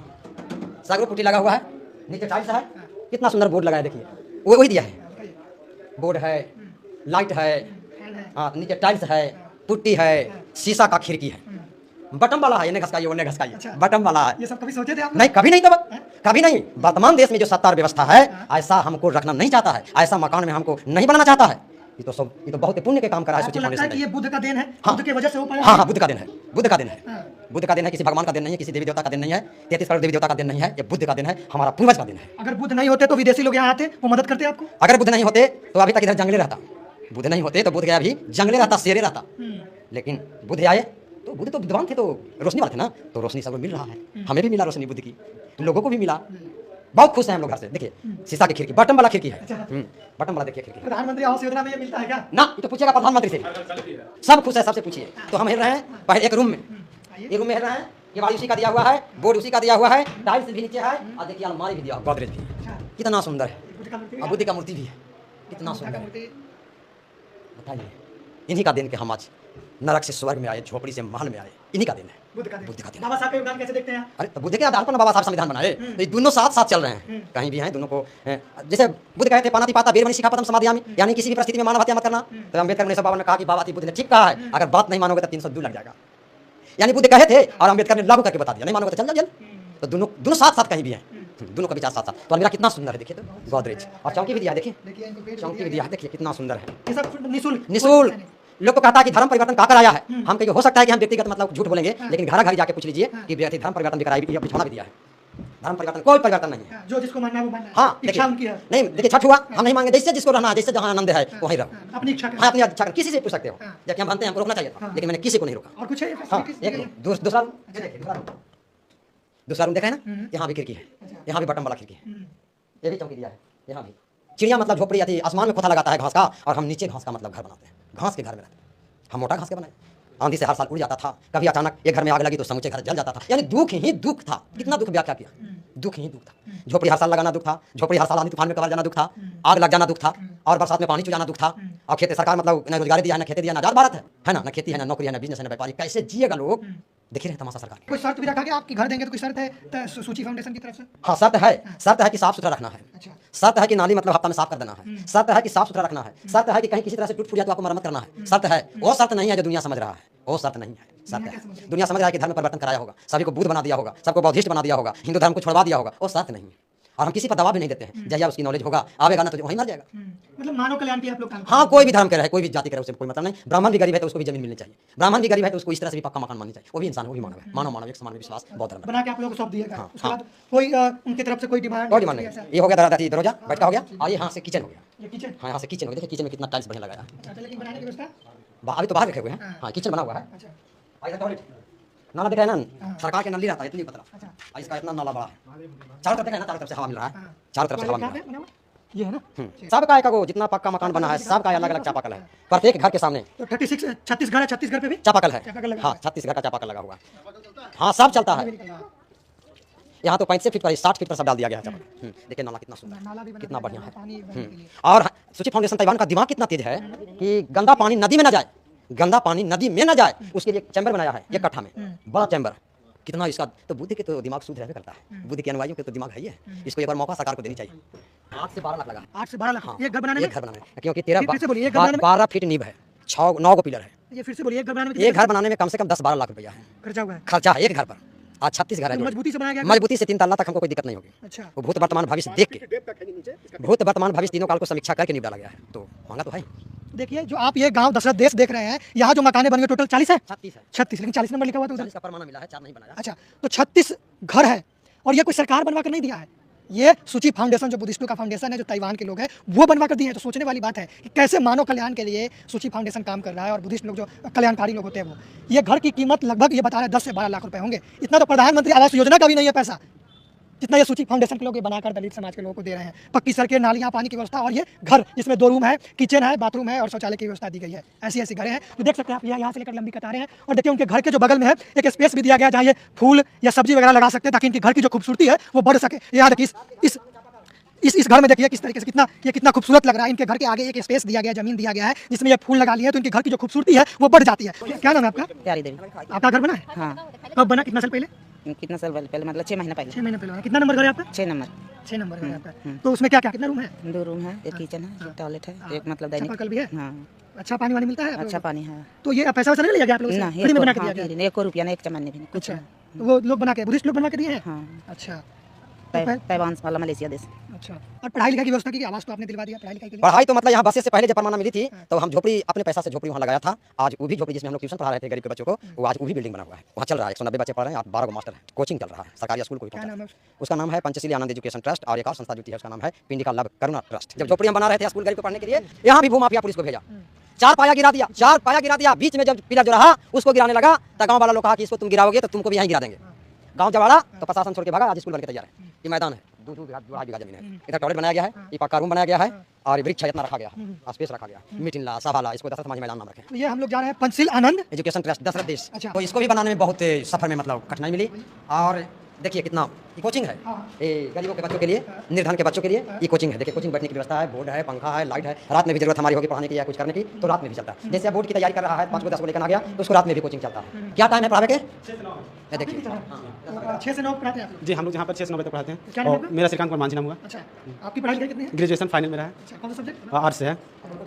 सागरो पुट्टी लगा हुआ है, नीचे टाइल्स है, कितना सुंदर बोर्ड लगा है। देखिए वो वही दिया है, बोर्ड है, लाइट है, हाँ नीचे टाइल्स है, पुट्टी है, शीशा का खिड़की है, बटन वाला है, इन्हें घसकाइए उन्हें घसकाइए, बटन वाला है। ये सब कभी सोचे थे आप? नहीं, कभी नहीं, तो कभी नहीं। वर्तमान देश में जो सत्ता और व्यवस्था है ऐसा हमको रखना नहीं चाहता है, ऐसा मकान में हमको नहीं बनाना चाहता है। ये तो बहुत पुण्य के काम कर रहा है आपको सूची लगता है फाउंडेशन कि ये ने। बुद्ध का देन है? हाँ। बुद्ध की वजह से हो पाया? हाँ हाँ, बुद्ध का दिन है, बुद्ध का दिन है, हाँ। बुद्ध का दिन है, किसी भगवान का दिन नहीं है, किसी देवी देवता का दिन नहीं है, 33 करोड़ देवी देवता का दिन नहीं है, ये बुद्ध का दिन है, हमारा पूर्वज का दिन है। अगर बुद्ध नहीं होते तो विदेशी लोग यहाँ आते, वो मदद करते आपको? अगर बुद्ध नहीं होते तो अभी तक इधर जंगले रहता, बुद्ध नहीं होते तो बुद्ध गया भी जंगले रहता, शेरे रहता। लेकिन बुद्ध आए तो बुद्ध तो विद्वान थे, तो रोशनी वाले थे ना, तो रोशनी सबको मिल रहा है, हमें भी मिला रोशनी बुद्ध की, लोगों को भी मिला। बहुत खुश हैं हम लोग घर से। देखिए शीशा की खिड़की, बटन वाला खिड़की है, बटन वाला देखिए खिड़की। प्रधानमंत्री आवास योजना में ये मिलता है क्या? ना, ये तो पूछिएगा प्रधानमंत्री से, सब खुश है, सबसे पूछिए। तो हम हिल रहे हैं पहले एक रूम में, हिल रहे हैं, ये वाली उसी का दिया हुआ है, बोर्ड उसी का दिया हुआ है, टाइल्स भी नीचे है, और देखिए अलमारी भी दिया, गोदरेज भी, कितना सुंदर है, और बुद्ध का मूर्ति भी है, कितना सुंदर है। बताइए, इन्हीं का दिन के हम आज नरक से स्वर्ग में आए, झोपड़ी से महल में आए, इन्हीं का दिन है, बुद्ध का बुद्ध का दिन। बाबा साहब का योगदान कैसे देखते हैं? अरे तो बुद्ध के आधार पर ना बाबा साहब संविधान बनाए, तो ये दोनों साथ साथ चल रहे हैं, कहीं भी हैं दोनों को। जैसे बुद्ध कहते हैं पानाति पाता वीरमणि सिक्खापदम समाधियामि, यानी किसी भी परिस्थिति में मानव हत्या मत करना। तो अम्बेडकर ने सब बाबा ने कहा कि बाबा बुद्ध ने ठीक कहा है, अगर बात नहीं मानोगे तो 302 लग जाएगा। यानी बुद्ध कहे थे और अम्बेडकर ने लागू करके बता दिया, नहीं मानोगे तो चल जाओ जेल। तो दोनों साथ साथ कहीं भी हैं, दोनों का विचार साथ साथ। तो अलमीरा कितना सुंदर है, देखिए तो गोदरेज, और चौकी भी दिया, देखिए चौकी भी दिया, देखिए कितना सुंदर है, ये सब निःशुल्क निःशुल्क। लोग को कहता है कि धर्म परिवर्तन का कराया है, हम कहेंगे हो सकता है कि हम व्यक्तिगत मतलब झूठ बोलेंगे, लेकिन घर घर जाके पूछ लीजिए कि व्यक्ति धर्म परिवर्तन भी कराई, बिछौना भी दिया है। धर्म परिवर्तन कोई परिवर्तन नहीं है, जो जिसको मानना है वो मानना है। हाँ इच्छा उनकी है। नहीं देखिए छठ हुआ, हम नहीं मांगे, जैसे जिसको रहना है, जैसे जहाँ आनंद है वहीं रहो, अपनी इच्छा हाँ अपनी इच्छा कर, किसी से पूछ सकते हो। जबकि हम मानते हैं हमको रोकना चाहिए था, लेकिन मैंने किसी को नहीं रोका। और कुछ है? हाँ एक दूसरा रूम, दूसरा रूम देखा है ना, यहाँ भी खिड़की है, यहाँ भी बटन वाला खिड़की है, ये भी चौकी दिया है, यहाँ भी। चिड़िया मतलब झोपड़ी आती है, आसमान में खोता लगाता है घास का, और हम नीचे घास का मतलब घर बनाते हैं, घास के घर में रहते हैं। हम मोटा घास के बनाए, आंधी से हर साल उड़ जाता था, कभी अचानक एक घर में आग लगी तो समूचे घर जल जाता था, यानी दुख ही दुख था। कितना दुख व्याख्या किया, दुख ही दुख था। झोपड़ी हर साल लगाना दुख था, झोपड़ी हर साल आंधी तूफान में कवर जाना दुख था, आग लग जाना दुख था, और बरसात में पानी चू जाना दुख था। और खेती सरकार मतलब न रोजगार दिया है, न खेती दिया, न आजाद भारत है ना, न खेती है, न नौकरी है, न बिजनेस है, न व्यापारी, कैसे जिएगा लोग। देखिए रहे तमाशा सरकार। कोई शर्त भी रखा कि आपकी घर देंगे तो कोई शर्त है सूची फाउंडेशन की तरफ से? हाँ शर्त है कि साफ सुथरा रखना है, अच्छा। शर्त है कि नाली मतलब हफ्ता में साफ कर देना है, शर्त है कि साफ सुथरा रखना है, शर्त है कि कहीं किसी तरह से टूट फूट जाए तो आपको मरम्मत करना है, शर्त है। वो शर्त नहीं है जो दुनिया समझ रहा है, वो शर्त नहीं है, शर्त है। दुनिया समझ रहा है कि धर्म परिवर्तन कराया होगा, सभी को बुद्ध बना दिया होगा, सबको बौद्धिस्ट बना दिया होगा, हिंदू धर्म को छोड़वा दिया होगा, वो शर्त नहीं है। और हम किसी पर दबाव भी नहीं देते हैं, जैसा उसकी नॉलेज होगा आवेगा ना तो वहीं मर जाएगा। मतलब मानव कल्याण की आप लोग काम हाँ कोई भी धर्म के रहे, कोई भी जाति के रहे, उससे कोई मतलब नहीं। ब्राह्मण भी गरीब है तो उसको भी जमीन मिलनी चाहिए, ब्राह्मण भी गरीब है तो उसको इस तरह से भी पक्का मकान माननी चाहिए, वो भी इंसान, वो भी मानव है, मानव एक समान विश्वास बहुत धर्म बना के आप लोगों को सौंप दिएगा। हाँ, उसके बाद कोई उनकी तरफ से कोई डिमांड? कोई डिमांड नहीं। ये हो गया दरवाजा बैठका हो गया, और ये यहाँ से किचन हो गया, ये किचन? हाँ यहाँ से किचन हो गया, देखिए किचन में कितना टाइल्स बढ़िया लगाया, अच्छा, लेकिन बनाने की व्यवस्था अभी तो बाहर रखे हुए हैं। हाँ किचन बना हुआ है, अच्छा और इधर टॉयलेट, नाला दिख रहा है ना, सरकार के नली रहता है इतनी पतला, और इसका इतना नाला बड़ा है, चारों तरफ देखा है ना, चारों तरफ से हवा मिल रहा है, चारों तरफ से हवा मिल रहा है। ये है ना, सबका एक को जितना पक्का मकान बना है सबका अलग अलग चापाकल है, प्रत्येक घर के सामने तो 36 घर है, 36 घर पे भी चापाकल है। चापाकल लगा हाँ 36 घर का चापाकल लगा हुआ है, हाँ सब चलता है। यहाँ तो 65 फीट पर 60 फीट पर सब डाल दिया गया है चापाकल। देखिए नाला कितना सुंदर, कितना बढ़िया है। और सूची फाउंडेशन तैवान का दिमाग कितना तेज है कि गंदा पानी नदी में ना जाए, गंदा पानी नदी में ना जाए, उसके लिए चैम्बर बनाया है, एक कट्ठा में बड़ा चैम्बर, कितना इसका। तो बुद्ध के तो दिमाग शुद्ध रहता करता है, बुद्ध के अनुयायियों के तो दिमाग है ही है, इसको एक बार मौका सरकार को देनी चाहिए। 8 से 12 लाख लगा, 8 से 12 लाख हाँ, एक घर बनाने में? एक घर बनाने में, क्योंकि फिर से बोलिए, एक घर बनाने में? 12 फीट नींव है, 9 को पिलर है। ये फिर से बोलिए, एक घर बनाने में एक घर बनाने में कम से कम 10-12 लाख रुपया है खर्चा हुआ है? खर्चा है एक घर पर। आज 36 घर है, मजबूती से बनाया गया? मजबूती से 3 तल्ला तक हमको कोई दिक्कत नहीं होगी। अच्छा, वो भूत वर्तमान भविष्य देख के, भूत वर्तमान भविष्य तीनों काल को समीक्षा करके निपटा गया है, तो मांगा तो है। देखिए जो आप ये गांव दशरथ देश देख रहे हैं, यहाँ जो मकाने बन गए टोटल 40 है? 36 है, 36, लेकिन 40 नंबर लिखा हुआ था उधर। 40 का परमाणु मिला है, 4 नहीं बनाया। अच्छा, तो 36 घर है, और ये कोई सरकार बनवा कर नहीं दिया है, ये सूची फाउंडेशन जो बुद्धिस्टों का फाउंडेशन है, जो ताइवान के लोग हैं वो बनवा कर दिए हैं। तो सोचने वाली बात है कि कैसे मानव कल्याण के लिए सूची फाउंडेशन काम कर रहा है और बुद्धिस्ट लोग जो कल्याणकारी लोग होते हैं वो। ये घर की कीमत लगभग ये बता रहे हैं 10 से 12 लाख रुपए होंगे। इतना तो प्रधानमंत्री आवास योजना का भी नहीं है पैसा, जितना ये सूची फाउंडेशन के लोग ये बनाकर दलित समाज के लोगों को दे रहे हैं। पक्की सड़कें, नालियाँ, पानी की व्यवस्था, और ये घर जिसमें 2 रूम है, किचन है, बाथरूम है और शौचालय की व्यवस्था दी गई है। ऐसी ऐसी घरें हैं तो देख सकते हैं आप, यहाँ से लेकर लंबी कतारें हैं। और देखिए उनके घर के जो बगल में है एक स्पेस भी दिया गया जहाँ ये फूल या सब्जी वगैरह लगा सकते हैं ताकि इनके घर की जो खूबसूरती है वो बढ़ सके। यहाँ देखिए इस घर में देखिए किस तरीके से कितना खूबसूरत लग रहा है। इनके घर के आगे एक स्पेस दिया गया, जमीन दिया गया है जिसमें ये फूल लगा लिए हैं तो इनके घर की जो खूबसूरती है वो बढ़ जाती है। क्या नाम है आपका? प्यारी देवी। आपका घर बना है? हाँ। कब बना, कितना साल पहले? कितना साल पहले मतलब 6 महीने पहले। 6 महीने पहले बना। कितना नंबर घर है आपका? 6 नंबर। 6 नंबर घर है आपका। तो उसमें क्या क्या कितना रूम है? 2 रूम है, एक किचन है, एक टॉयलेट है, एक मतलब दैनिक। चापाकल भी है? हाँ। अच्छा पानी वानी मिलता है? अच्छा पानी है। तो ये पैसा वैसा नहीं लिया गया आप लोगों से? फ्री में बना के दिया गया? 1 रुपया नहीं, 1 चमाने भी नहीं, कुछ अच्छा, वो लोग बना के, बुद्धिस्ट लोग बना के दिए हैं? हाँ। अच्छा, ताइवान वाला मलेशिया देश। अच्छा। और पढ़ाई लिखाई की व्यवस्था की आवाज़ तो आपने दिलवा दिया पढ़ाई लिखाई के लिए? पढ़ाई तो मतलब यहाँ बसेस से पहले जब परमाना मिली थी तो हम झोपड़ी अपने पैसा से झोपड़ी वहाँ लगाया था। आज वो भी झोपड़ी जिसमें हम लोग ट्यूशन पढ़ा रहे थे गरीब के बच्चों को, वो आज वो भी बिल्डिंग बना हुआ है, वहाँ चल रहा है। 190 बच्चे पढ़ रहे हैं, 12 को मास्टर है, कोचिंग चल रहा है, सरकारी स्कूल को। उसका नाम है पंचशीली आनंद एजुकेशन ट्रस्ट, और एक और संस्था जुटी है उसका नाम है पिंडिका लव करुणा ट्रस्ट। जब झोपड़ी हम बना रहे थे स्कूल गरीब को पढ़ने के लिए, यहाँ भी भूमाफिया पुलिस को भेजा, 4 पाया गिरा दिया। बीच में जब पिलर जो रहा उसको गिराने लगा तो गाँव वाला लोग कहा कि इसको तुम गिराओगे तो तुमको भी यहीं गिरा देंगे। गाँव जब आड़ा तो प्रशासन छोड़ के भागा, आज स्कूल बनके तैयार है। ये मैदान है, 2 बीघा जमीन है, इधर टॉयलेट बनाया गया है, ये पक्का रूम बनाया गया है और वृक्ष इतना रखा गया, स्पेस रखा गया, मीटिंग सभाला, इसको दशरथ माझी मैदान नाम रखे। तो ये हम लोग जा रहे हैं पंचशील आनंद एजुकेशन ट्रस्ट दशरथ देश। अच्छा। तो इसको भी बनाने में बहुत सफर में मतलब कठिनाई मिली। और देखिए कितना ये कोचिंग है, ये गरीबों के बच्चों के लिए, निर्धन के बच्चों के लिए ये कोचिंग है। देखिए कोचिंग बैठने की व्यवस्था है, बोर्ड है, पंखा है, लाइट है। रात में भी जरूरत हमारी होगी पढ़ाने की या कुछ करने की तो रात में भी चलता है। जैसे बोर्ड की तैयारी कर रहा है, 5 को 10 को लेकर आ गया तो उसको रात में भी कोचिंग चलता है। क्या टाइम है पढ़ाने के? 6 से 9 पढ़ाते हैं आप लोग? जी हम लोग यहाँ पर 6 से 9 बजे तक पढ़ाते क्या हैं। नाम और है? मेरा श्रीकांत कुमार मांझी नाम हुआ। अच्छा, आपकी पढ़ाई लिखाई कितनी है? ग्रेजुएशन फाइनल में रहा है, अच्छा, कौन सा सब्जेक्ट? आर्ट्स से है,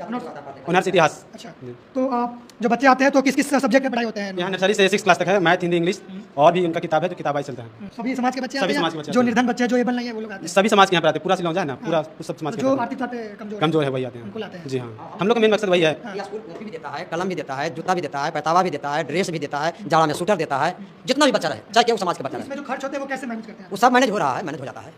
ऑनर्स? ऑनर्स इतिहास। अच्छा, तो जो बच्चे आते हैं तो किस किस सब्जेक्ट में पढ़ाई होते हैं? यहाँ नर्सरी से 6 क्लास तक है, मैथ, हिंदी, इंग्लिश, और भी उनका किताब है जो किताब वाइज चलता है। सभी समाज के बच्चे आते सभी हैं? समाज के बच्चे जो आते हैं। निर्धन बच्चे, जो एबल नहीं है वो लोग आते हैं? सभी समाज के यहाँ पर आते हैं, पूरा सिलौजा है ना, पूरा सब समाज के जो आते हैं। आर्थिक तौर पे कमजोर है वही आते उनको लाते हैं। हैं। जी हाँ, हम लोग का मेन मकसद वही है। ये स्कूल कॉपी भी देता है, कलम भी देता है, जूता भी देता है, पैतावा भी देता है, ड्रेस भी देता है, जाड़ा में स्वेटर देता है। जितना भी बच्चा रहे, चाहे केहू समाज के बच्चा रहे, इसमें जो खर्च होते हैं वो कैसे मैनेज करते हैं? वो सब मैनेज हो रहा है, मैनेज हो जाता है।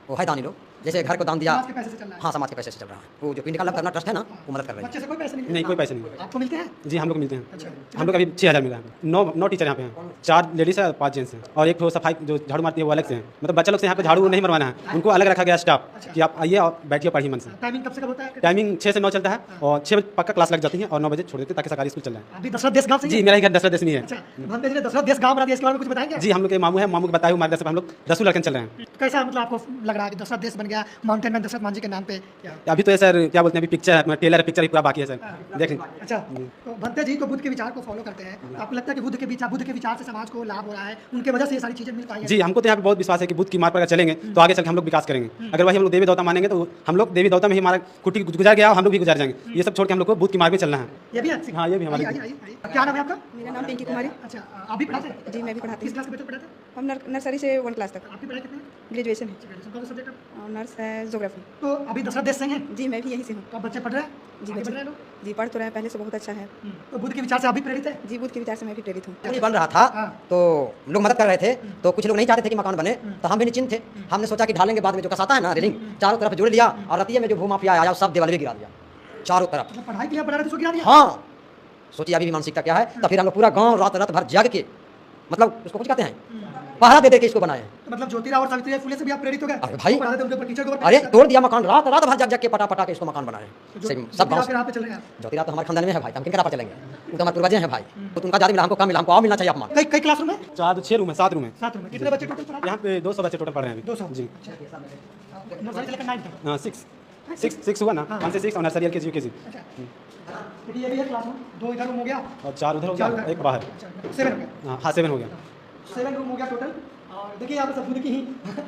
वो है दानी लोग, जैसे घर को दान दिया, समाज के पैसे से चल रहा है? हाँ समाज के पैसे से चल रहा है। वो जो पिंडिका लव करुणा ट्रस्ट है ना, वो मदद कर रही है। बच्चे से कोई पैसे नहीं? नहीं, कोई पैसे नहीं। आपको मिलते हैं? जी हम लोग मिलते हैं। अच्छा। हम लोग अभी 6000 मिला है। 9 टीचर यहाँ पे हैं, 4 लेडीज है, 5 जेंट्स हैं, और एक तो सफाई जो झाड़ू मारती है वो अलग से है। मतलब बच्चा लोग से यहाँ पे झाड़ू नहीं मरवाना है, उनको अलग रखा गया स्टाफ कि आप आइए और बैठिए पढ़िए मन से। टाइमिंग कब से कब होता है? टाइमिंग 6 से 9 चलता है और 6 बजे पक्का क्लास लग जाती है और 9 बजे छोड़ देते हैं ताकि सरकारी स्कूल चल रहा है। अभी दशरथ देश गांव से ही जी है? मेरा ही घर दशरथ देश नहीं है। अच्छा, भंते जी ने दशरथ देश गांव बना दिया, इसके बारे में कुछ बताएंगे? जी हम लोग के मामू है, मामू के बताए हुए मार्गदर्शन पर हम लोग 10 लड़के चल रहे हैं। कैसा मतलब आपको लग रहा है कि दशरथ देश बन गया माउंटेन मैन दशरथ मांझी के नाम पे? क्या अभी तो ये सर क्या बोलते हैं, अभी पिक्चर है, टेलर है, पिक्चर ही पूरा बाकी है सर, देखें। अच्छा, तो भंते जी तो बुद्ध के विचार को फॉलो करते हैं, आपको लगता है कि बुद्ध के विचार से समाज को लाभ हो रहा है, उनके वजह से ये सारी चीजें मिल पाई हैं? जी हमको तो यहाँ पे बहुत विश्वास है कि बुद्ध की मार्ग पर अगर चलेंगे तो आगे चल के हम लोग विकास करेंगे। अगर वही हम लोग देवी देवता मानेंगे तो हम लोग देवी देवता में ही हमारा कुटी गुजर गया और हम लोग भी गुजर जाएंगे। ये सब छोड़ के हम लोग को बुद्ध की मार्ग में चलना है। ये भी है? हाँ, ये भी हमारी- आइए, आइए, आइए। क्या नाम है आपका? मेरा नाम पिंकी कुमारी। अच्छा, आप भी पढ़ाते हैं? जी मैं भी पढ़ाती किस हूँ। क्लास के बच्चों को पढ़ाते हैं? हम नर्सरी से 1 क्लास तक। आपकी पढ़ाई कितनी है? ग्रेजुएशन है, कौन सा सब्जेक्ट है? ऑनर्स है ज्योग्राफी। तो अभी दशरथ देश से ही हैं? जी मैं भी यहीं से हूँ। तो आप बच्चे पढ़ रहे हैं? जी आगे बच्चे बढ़ रहे हैं लोग? जी पढ़ तो रहे हैं, पहले से बहुत अच्छा है। तो बुद्ध के विचार से आप भी प्रेरित है? जी बुद्ध के विचार से मैं भी प्रेरित हूँ। ये बन रहा था तो लोग मदद कर रहे थे, तो कुछ लोग नहीं चाहते थे कि मकान बने, तो हम भी निश्चिंत थे। हमने सोचा कि ढालेंगे, बाद में जो कसाता है ना रेलिंग, चारों तरफ जोड़ लिया और रतिये में जो भूमाफिया आया सब देवाल भी गिरा दिया चारों तरफ। मतलब पढ़ाई के लिए पढ़ा रहे थे उसको गिरा दिया? हाँ, सोचिए अभी भी मानसिकता क्या है। तो फिर हम लोग पूरा गांव रात रात भर जाग के, मतलब उसको कुछ कहते हैं, पहरा दे के इसको बनाए। तो मतलब ज्योतिराव और सावित्रीबाई फुले से भी आप प्रेरित हो गए? अरे भाई, वो पढ़ाते थे, उनके ऊपर टीचर के ऊपर अरे प्रेरित तोड़ दिया मकान, रात रात भर जाग के पटा के इसको मकान बनाए। तो सब ज्योतिराव गाँव के राह पे चल रहे हैं आप? ज्योतिराव तो हमारे खानदान में है भाई, हम किन राह पर चलेंगे? वो तो हमारे पूर्वज हैं भाई, तो उनका ज़्यादा मिला, हमको कम मिला, हमको और मिलना चाहिए अपमान। कई क्लासरूम है? 6 रूम है, 7 रूम है। 7 रूम है। कितने बच्चे टोटल पढ़ाते यहाँ पे 200 बच्चे टोटल पढ़ रहे हैं अभी। 200? जी नर्सरी से लेकर 9 तक? हाँ, 6 हुआ ना, 1 से 6 और नर्सरी LKG UKG अच्छा, तो ये भी है क्लासरूम, 2 इधर रूम हो गया, और 4 उधर हो गया, एक बाहर। 7 हो गया। हाँ 7 हो गया। 7 रूम हो गया टोटल। और देखिए यहाँ पे सब बुद्ध की ही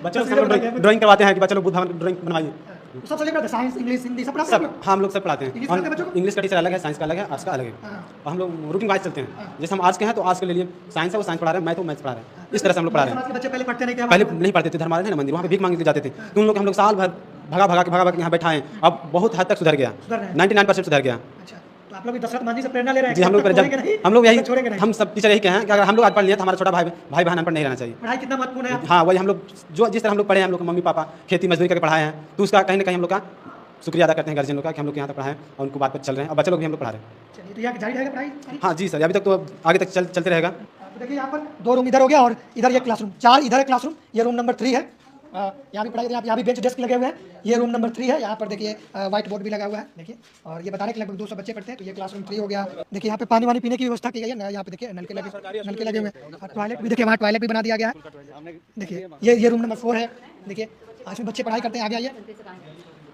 बच्चों लोग सब लोग ड्राइंग करवाते हैं कि बच्चे लोग बुद्ध ड्राइंग बनवाइए। सब सब्जेक्ट पढ़ाते हैं, साइंस, इंग्लिश, हिंदी सब पढ़ाते सब हैं? हाँ हम लोग सब पढ़ाते इंग्लिश हैं। पढ़ाते हैं बच्चों को? इंग्लिश का टीचर अलग है, साइंस का अलग है, आर्ट्स का अलग है। और हम लोग रूटीन वाइज चलते हैं। जैसे हम आर्ट्स के हैं तो आर्ट्स के लिए साइंस है, वो साइंस पढ़ा रहे हैं, मैथ वो मैथ्स पढ़ा रहे हैं। इस तरह से हम लोग पढ़ा रहे हैं। समाज के बच्चे पहले पढ़ते नहीं थे? पहले नहीं पढ़ते थे, धर्मालय है ना मंदिर, वहाँ पे भीख मांगने जाते थे, तो उन लोग हम लोग साल भर भगा के यहाँ बैठाएं, अब बहुत हद तक सुधर गया, सुधर रहे हैं। 99% सुधर गया। अच्छा, तो आप लोग भी दशरथ मांझी से प्रेरणा ले रहे हैं जी हम लोग कि छोड़ेंगे नहीं, हम लोग यही छोड़ेंगे नहीं। हम सब टीचर यही कहे हैं कि अगर हम लोग आज पढ़ लिए तो हमारा छोटा भाई बहन अनपढ़ नहीं रहना चाहिए। पढ़ाई कितना महत्वपूर्ण है। हाँ वही हम लोग जो जिस तरह हम लोग पढ़े हैं, हम लोग के मम्मी पापा खेती मजदूरी करके पढ़ाए हैं, तो उसका कहीं ना कहीं हम लोग का शुक्रिया अदा करते हैं गार्जियन लोग का कि हम लोग यहाँ तक पढ़ाएं और उनको बात पर चल रहे हैं और बच्चे लोग भी हम लोग पढ़ा रहे हैं। चलिए तो यहाँ जारी रहेगा पढ़ाई। हाँ जी सर, अभी तक तो आगे तक चलते रहेगा। तो देखिए यहाँ पर 2 रूम इधर हो गया और इधर ये क्लासरूम, 4 इधर है क्लासरूम, ये रूम नंबर 3 है। यहाँ भी पढ़ाई, यहाँ भी बेंच डेस्क लगे हुए हैं। ये रूम नंबर 3 है। यहाँ पर देखिए व्हाइट बोर्ड भी लगा हुआ है देखिए, और ये बता रहे कि लगभग 200 बच्चे पढ़ते हैं। तो ये क्लासरूम 3 हो गया। देखिए यहाँ पे पानी वानी पीने की व्यवस्था की गई है। यहाँ पे देखिए नलके लगे हुए हैं और टॉयलेट भी देखिए, वहाँ टॉयलेट भी बना दिया गया है। देखिए ये रूम नंबर 4 है। देखिए आज में बच्चे पढ़ाई करते हैं। आगे आइए,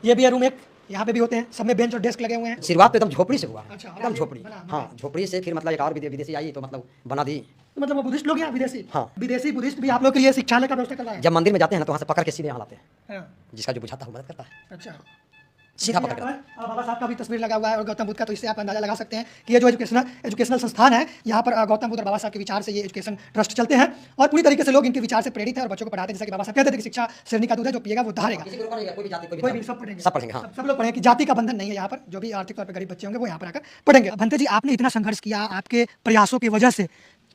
ये भी है रूम 1, यहाँ पे भी होते हैं। सब में बेंच और डेस्क लगे हुए हैं। शुरुआत तो एकदम झोपड़ी से हुआ, अच्छा, एकदम झोपड़ी। हाँ झोपड़ी से फिर मतलब एक और विदेशी आई तो मतलब बना दी। तो मतलब वो बुद्धिस्ट लोग हैं विदेशी। हाँ। विदेशी बुद्धिस्ट भी आप लोग के लिए शिक्षालय का व्यवस्था कर रहा है। जब मंदिर में जाते हैं ना तो वहाँ से पकड़ के सीधे यहाँ लाते हैं, हाँ, जिसका जो बुझाता है वो मदद करता है, अच्छा। सीधा देखिए पकड़ यहाँ करता है। पर बाबा साहब का भी तस्वीर लगा हुआ है और गौतम बुद्ध का, तो इससे आप अंदाजा लगा सकते हैं कि ये जो एजुकेशनल संस्थान है, यहाँ पर गौतम बुद्ध और बाबा साहब के विचार से ये एजुकेशन ट्रस्ट चलते हैं और पूरी तरीके से लोग इनके विचार से प्रेरित हैं और बच्चों को पढ़ाते हैं। जैसा कि बाबा साहब कहते थे कि शिक्षा शेरनी का दूध है, जो पिएगा वो धारेगा। कोई भी सब पढ़ेंगे, सब पढ़ेंगे। हाँ सब लोग पढ़ेंगे कि जाति का बंधन नहीं है यहाँ पर। जो भी आर्थिक तौर पर गरीब बच्चे होंगे वो यहाँ पर आकर पढ़ेंगे। भंते जी, आपने इतना संघर्ष किया, आपके प्रयासों की वजह से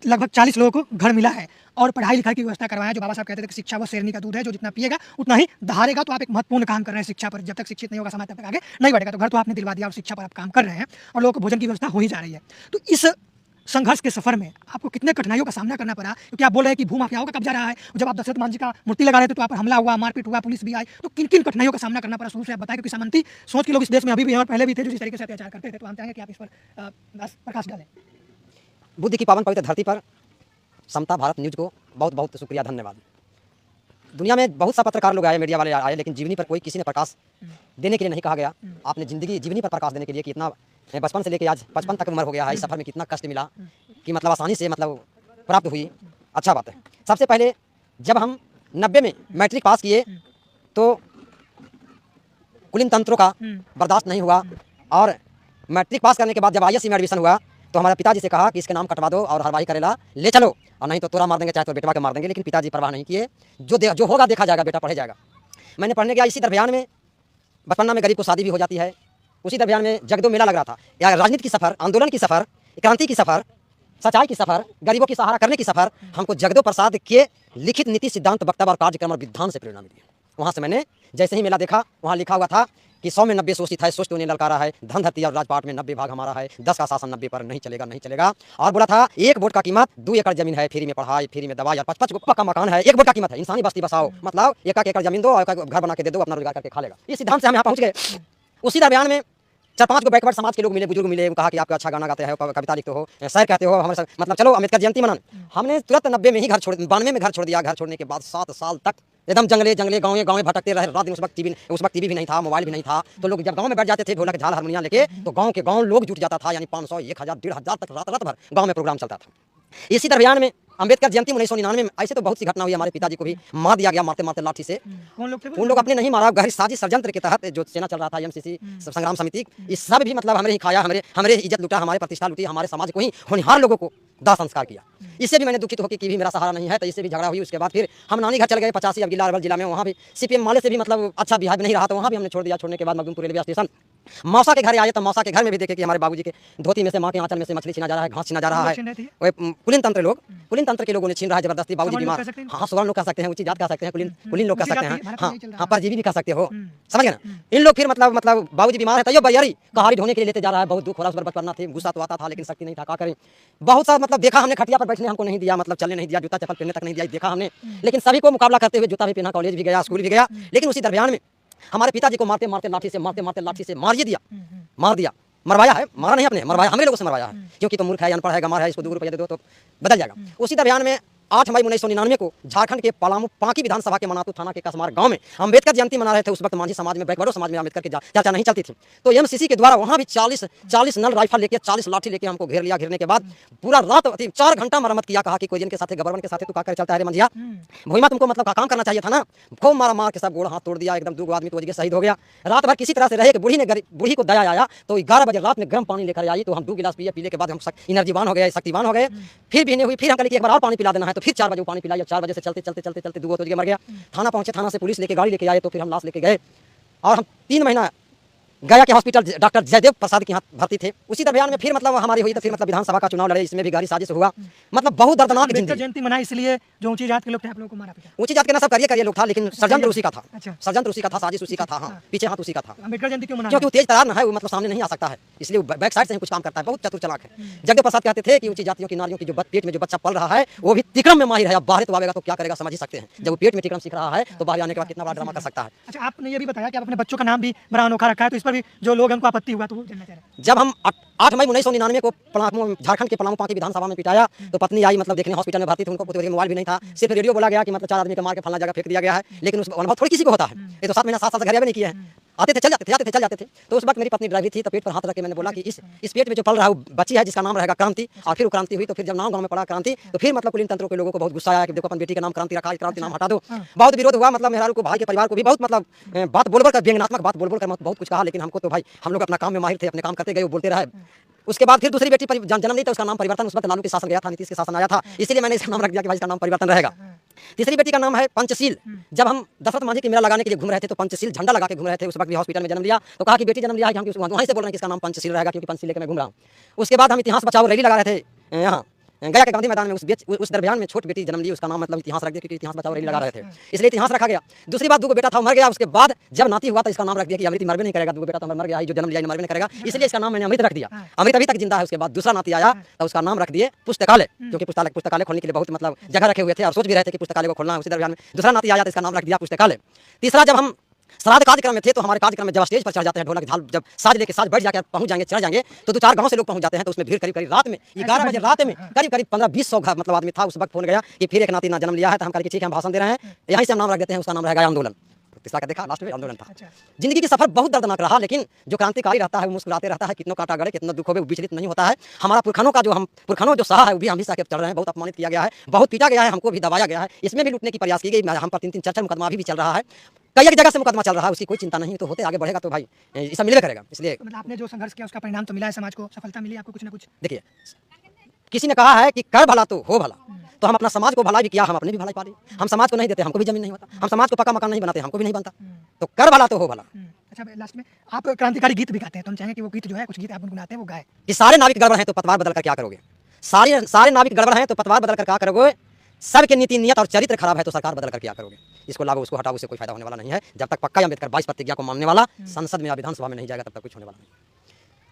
लगभग 40 लोगों को घर मिला है और पढ़ाई लिखाई की व्यवस्था करवाया। जो बाबा साहब कहते थे कि शिक्षा वो शेरनी का दूध है, जो जितना पिएगा उतना ही धारेगा। तो आप एक महत्वपूर्ण काम कर रहे हैं शिक्षा पर। जब तक शिक्षित नहीं होगा समाज तब तक आगे नहीं बढ़ेगा। तो घर तो आपने दिलवा दिया और शिक्षा पर आप काम कर रहे हैं और लोगों को भोजन की व्यवस्था हो ही जा रही है। तो इस संघर्ष के सफर में आपको कितने कठिनाइयों का सामना करना पड़ा? क्योंकि आप बोल रहे हैं कि भूमाफियाओं का कब्जा रहा है। जब आप दशरथ मांझी का मूर्ति लगा रहे थे तो आप पर हमला हुआ, मारपीट हुआ, पुलिस भी आई, तो किन किन कठिनाइयों का सामना करना पड़ा? शुरू से आप बताएं, क्योंकि सामंती सोच के लोग इस देश में अभी भी हैं और पहले भी थे जो इस तरीके से अत्याचार करते थे। तो हम चाहेंगे कि आप इस पर प्रकाश डालें। बुद्ध की पावन पवित्र धरती पर समता भारत न्यूज़ को बहुत बहुत शुक्रिया, धन्यवाद। दुनिया में बहुत सा पत्रकार लोग आए, मीडिया वाले आए, लेकिन जीवनी पर कोई किसी ने प्रकाश देने के लिए नहीं कहा गया। आपने जीवनी पर प्रकाश देने के लिए कि इतना बचपन से लेकर आज 55 तक उम्र हो गया है, इस सफ़र में कितना कष्ट मिला कि मतलब आसानी से मतलब प्राप्त हुई, अच्छा बात है। सबसे पहले जब हम 90 में मैट्रिक पास किए तो कुलीन तंत्रों का बर्दाश्त नहीं हुआ और मैट्रिक पास करने के बाद जब ISC में एडमिशन हुआ तो हमारे पिताजी से कहा कि इसके नाम कटवा दो और हलवाई करेला ले चलो, और नहीं तो तोरा मार देंगे, चाहे तो बेटवा के मार देंगे। लेकिन पिताजी परवाह नहीं किए, जो होगा देखा जाएगा, बेटा पढ़े जाएगा। मैंने पढ़ने गया। इसी दरमियान में बचपना में गरीब को शादी भी हो जाती है। उसी दरमियान में जगदो मेला लग रहा था, या राजनीति की सफ़र, आंदोलन की सफ़र, क्रांति की सफ़र, सच्चाई की सफ़र, गरीबों की सहारा करने की सफ़र। हमको जगदो प्रसाद के लिखित नीति, सिद्धांत, वक्तव्य और कार्यक्रम और विधान से प्रेरणा मिली। वहाँ से मैंने जैसे ही मेला देखा, वहाँ लिखा हुआ था कि 100 में 90 सोचित है, सोच तो उन्हें ललकारा है, धन धरती और राजपाट में 90 भाग हमारा है, 10 का शासन 90 पर नहीं चलेगा, नहीं चलेगा। और बोला था 1 वोट का कीमत 2 एकड़ जमीन है, फ्री में पढ़ाई, फ्री में दवाई और 55 को पक्का मकान है। 1 वोट का कीमत है, इंसानी बस्ती बसाओ, मतलब 1 एकड़ जमीन दो और घर बना के दे दो, अपना रोजगार करके खा लेगा। इस सिद्धांत से हम यहाँ पहुँच गए। उसी दरमियान में 4-5 को बैकवर्ड समाज के लोग मिले, बुजुर्ग मिले, कहा कि आप अच्छा गाना गाते हो, कविता लिखते हो, शायर कहते हो, हमारे मतलब चलो अम्बेडकर जयंती मनाने। हमने तुरंत 90 में ही घर छोड़, 92 में घर छोड़ दिया। घर छोड़ने के बाद 7 साल तक एकदम जंगले गाँव भटकते रहे रात दिन। उस वक्त टीवी भी नहीं था, मोबाइल भी नहीं था। तो लोग जब गाँव में बैठ जाते थे ढोलक झाल हारमोनिया लेके, तो गाँव लोग जुट जाता था, यानी 500, 1000, 1500 तक रात भर गाँव में प्रोग्राम चलता था। इसी दरमियान में अम्बेडकर जयंती 1999 में ऐसे तो बहुत सी घटना हुई। हमारे पिताजी को भी मार दिया गया, मारते मारते लाठी से। कौन लोग थे? उन लोग अपने नहीं मारा, गहरी साजिश षड्यंत्र के तहत जो सेना चल रहा था, MCC संग्राम समिति, इस सब भी मतलब हमरे ही खाया, हमारे इज्जत लूटा, हमारे प्रतिष्ठा लूटी, हमारे समाज को ही होनहार लोगों को दाह संस्कार किया। इससे भी मैंने दुखित होकर कि भी मेरा सहारा नहीं है, तो इससे भी झगड़ा हुई। उसके बाद फिर हम नानी घर चल गए 85 अबगिला अरवल जिला में। वहाँ भी CPM माले से भी मतलब अच्छा बिहार नहीं रहा, तो वहाँ भी हमने छोड़ दिया। छोड़ने के बाद मखदूमपुर रेलवे स्टेशन मौसा के घर आए, तो मौसा के घर में भी देखे कि हमारे बाबूजी के धोती में से, माँ के आंचल में से मछली छीना जा रहा है, घास छीना जा रहा है। कुलीन तंत्र के लोगों ने छीन रहा है जबरदस्ती। बाबूजी बीमार, हाँ सुवर्ण लोग कह सकते हैं, उच्च जात कह सकते हैं, कुलीन लोग कह सकते हैं, हाँ परजीवी भी कह सकते हो, समझ गए ना। इन लोग फिर मतलब बाबूजी बीमार है, तैयो बयारी कहारी ढोने के लिए लेते जा रहा है। बहुत दुख हो रहा, उस पर बचपना थी, गुस्सा तो आता था, लेकिन शक्ति नहीं था, क्या करें। बहुत सा मतलब देखा हमने, खटिया पर बैठने हमको नहीं दिया, मतलब चलने नहीं दिया, जूता चप्पल पहनने तक नहीं दिया, देखा हमने। लेकिन सभी को मुकाबला करते हुए जूता भी पहना, कॉलेज भी गया, स्कूल भी गया। लेकिन उसी दरमियान में हमारे पिताजी को मारते मारते लाठी से मार दिया, मरवाया है, मारा नहीं, अपने मरवाया, हमरे लोगों से मरवाया है। क्योंकि तो मूर्ख है, अनपढ़ है, गंवार है, इसको 2 रुपये दे दो तो बदल जाएगा। उसी दरमियान में 8 मई 1999 को झारखंड के पलामू पांकी विधानसभा के मनातू थाना के कसमार गांव में अम्बेडकर जयंती मना रहे थे। उस वक्त मांझी समाज में, बैकवर्ड समाज में अम्बेडकर की चर्चा नहीं चलती थी। तो MCC के द्वारा वहां भी 40 नल राइफल लेके, 40 लाठी लेके हमको घेर लिया। घेरने के बाद पूरा रात 4 घंटा मरम्मत किया। कहा कि कोई जिनके साथ गवर्नमेंट के साथ तू का कर चलता है रे मंझिया, भूमिमा तुमको मतलब काम करना चाहिए था ना। खूब मार के सब गोड़ हाथ तोड़ दिया, एकदम 2 आदमी तो शहीद हो गया। रात भर किसी तरह से रहे कि बूढ़ी को दया आया, तो 11 बजे रात में गर्म पानी लेकर आई। तो हम 2 गिलास पिए, पीने के बाद हम एनर्जीवान हो गए, शक्तिवान हो गए। फिर भी नहीं हुई, फिर हम कल एक बार और पानी पिला देना है, तो फिर 4 बजे पानी पिलाया। 4 बजे से चलते 2 बजे मर गया। थाना पहुंचे, थाना से पुलिस लेके गाड़ी लेके आए, तो फिर हम लाश लेके गए और हम 3 महीना गया के हॉस्पिटल डॉक्टर जयदेव प्रसाद के यहाँ भर्ती थे। उसी दरमियान में फिर मतलब हमारी हुई तो फिर मतलब विधानसभा का चुनाव लड़े, इसमें भी गहरी साजिश हुआ। मतलब बहुत दर्दनाक अम्बेडकर जिंदगी। जयंती मनाई इसलिए जो ऊंची जात के लोग थे आप लोगों को मारा पीटा। ऊंची जात के ना सब करिए लोग था, लेकिन षड्यंत्र उसी का था। अच्छा। षड्यंत्र उसी का था, साजिश उसी का था। हाँ, पीछे हाथ उसी का था। अम्बेडकर जयंती क्यों मना क्योंकि वो तेज तरार ना है, वो मतलब सामने नहीं आ सकता है, इसलिए वो बैक साइड से ही कुछ काम करता है, बहुत चतुर चालाक है। जगदेव प्रसाद कहते थे कि ऊंची जातियों की नारियों की जो पेट में जो बच्चा पल रहा है वो भी तिक्रम में माहिर है, अब बाहर तो आवेगा तो क्या करेगा समझ ही सकते हैं। जब वो पेट में तिक्रम सीख रहा है तो बाहर आने के बाद कितना बड़ा ड्रामा कर सकता है। अच्छा, आपने ये भी बताया कि आप अपने बच्चों का नाम भी बड़ा अनोखा रखा है, तो इस पर भी जो लोग हमको आपत्ति हुआ तो वो जानना चाह रहे हैं। जब हम 8 मई 1999 को झारखंड के पलामू पांकी विधानसभा में पिटाया तो पत्नी आई मतलब देखने, हॉस्पिटल में भर्ती थी, उनको मोबाइल भी नहीं था, सिर्फ रेडियो बोला गया कि मतलब 4 आदमी को मार के फलना जगह फेंक दिया गया है। लेकिन उस अनुभव थोड़ी किसी को होता है, ये तो 7 महीना 7 साल से घर भी नहीं किया है, आते थे चल जाते थे, आते थे चल जाते थे। तो उस वक्त मेरी पत्नी ड्राइवर थी, तो पेट पर हाथ रख के मैंने बोला कि इस पेट में जो पल रहा है वो बच्ची है जिसका नाम रहेगा क्रांति। और फिर वो क्रांति हुई, तो फिर जब नाम गांव में पड़ा क्रांति, तो फिर मतलब कुलीन तंत्रों के लोगों को बहुत गुस्सा आया कि देखो अपन बेटी का नाम क्रांति रखा है, क्रांति नाम हटा दो। बहुत विरोध हुआ, मतलब मेहरारू को, भाई के परिवार को भी बहुत मतलब बात बोल कर, व्यंग्यात्मक बात बोल कर बहुत कुछ कहा। लेकिन हमको तो भाई हम लोग अपना काम में माहिर थे, अपने काम करते गए, वो बोलते रहे। उसके बाद फिर दूसरी बेटी जन्म ली तो उसका नाम परिवर्तन, उस वक्त लालू के शासन गया था, नीतीश के शासन आया था, इसलिए मैंने इसका नाम रख दिया कि भाई इसका नाम परिवर्तन रहेगा। तीसरी बेटी का नाम है पंचशील। जब हम दशरथ मांझी की मेला लगाने के लिए घूम रहे थे तो पंचशील झंडा लगा के घूम रहे थे, उस वक्त भी हॉस्पिटल में जन्म लिया तो कहा कि बेटी जन्म लिया है कि हम वहीं से बोल रहे हैं कि इसका नाम पंचशील रहेगा क्योंकि पंचशील लेकर मैं घूम रहा हूँ। उसके बाद हम इतिहास बचाओ रैली लगा रहे थे यहाँ गया के गांधी मैदान में, उस दरमियान में छोट बेटी जन्म ली, उसका नाम मतलब इतिहास रख दिया क्योंकि इतिहास बचाओ रैली लगा रहे थे, इसलिए इतिहास रखा गया। दूसरी बात, 2 बेटा था, मर गया। उसके बाद जब नाती हुआ तो इसका नाम रख दिया कि अमृत मर भी नहीं करेगा, 2 बेटा तो मर गया, जो जन्म लिया मर भी नहीं करेगा, इसलिए इसका नाम मैंने अमृत रख दिया। अमृत अभी तक जिंदा है। उसके बाद दूसरा नाती आया तो उसका नाम रख दिए पुस्तकालय, क्योंकि पुस्तकालय खोलने के लिए बहुत मतलब जगह रखे हुए थे और सोच भी रहे थे कि पुस्तकालय को खोलना है। उसी दरमियान में दूसरा नाती आया तो इसका नाम रख दिया पुस्तकालय। तीसरा, जब हम श्राद्ध कार्यक्रम में थे तो हमारे कार्यक्रम में जब स्टेज पर चढ़ जाते हैं ढोलक झाल, जब साज लेके साज बैठ जाकर पहुंच जाएंगे, चढ़ जाएंगे तो 2-4 गांव से लोग पहुंच जाते हैं, तो उसमें भीड़ करीब रात में 11 बजे रात में करीब 1500-20 मतलब आदमी था। उस वक्त फोन गया कि फिर एक नाती ना जन्म लिया है, तो हम कह ठीक है हम भाषण दे रहे हैं, यहीं से हम नाम रख देते हैं, उसका नाम रहेगा आंदोलन। तीसरा का देखा लास्ट में आंदोलन था। जिंदगी की सफर बहुत दर्दनाक रहा, लेकिन जो क्रांतिकारी रहता है वो मुस्कुराते रहता है, कितनों काटा गड़े कितना दुख हो वो विचलित नहीं होता है। हमारा पुरखनों जो सहा है वो भी हम भी सह के चल रहे हैं। बहुत अपमानित किया गया है, बहुत पीटा गया है, हमको भी दबाया गया है, इसमें भी लूटने की प्रयास की गई। हम पर 3-3 4-4 मुकदमा भी चल रहा है, कई एक जगह से मुकदमा चल रहा है, उसकी कोई चिंता नहीं, तो होते आगे बढ़ेगा तो भाई ये सब मिले करेगा। इसलिए मतलब आपने जो संघर्ष किया उसका परिणाम तो मिला है, समाज को सफलता मिली आपको कुछ ना कुछ। देखिए, किसी ने कहा है कि कर भला तो हो भला, तो हम अपना समाज को भलाई भी किया, हम अपने भी भलाई पा ली। हम समाज को नहीं देते, हमको भी जमीन नहीं होता, हम समाज को पक्का मकान नहीं बनाते, हमको भी नहीं बनता, तो कर भला तो हो भला। अच्छा, लास्ट में आप क्रांतिकारी गीत भी गाते हैं, तो हम चाहेंगे कि वो गीत जो है, कुछ गीत आप गुनगुनाते हैं वो गाए। कि सारे नाविक गड़बड़ हैं तो पतवार बदल कर क्या करोगे, सारे नाविक गड़बड़ हैं तो पतवार बदल कर क्या करोगे, सबके नीति नियत और चरित्र खराब है तो सरकार बदल कर क्या करोगे। इसको लागू उसको हटाओ, उससे कोई फायदा होने वाला नहीं है। जब तक पक्का अम्बेडकर 22 प्रतिज्ञा को मानने वाला संसद में या विधानसभा में नहीं जाएगा तब तक कुछ होने वाला नहीं।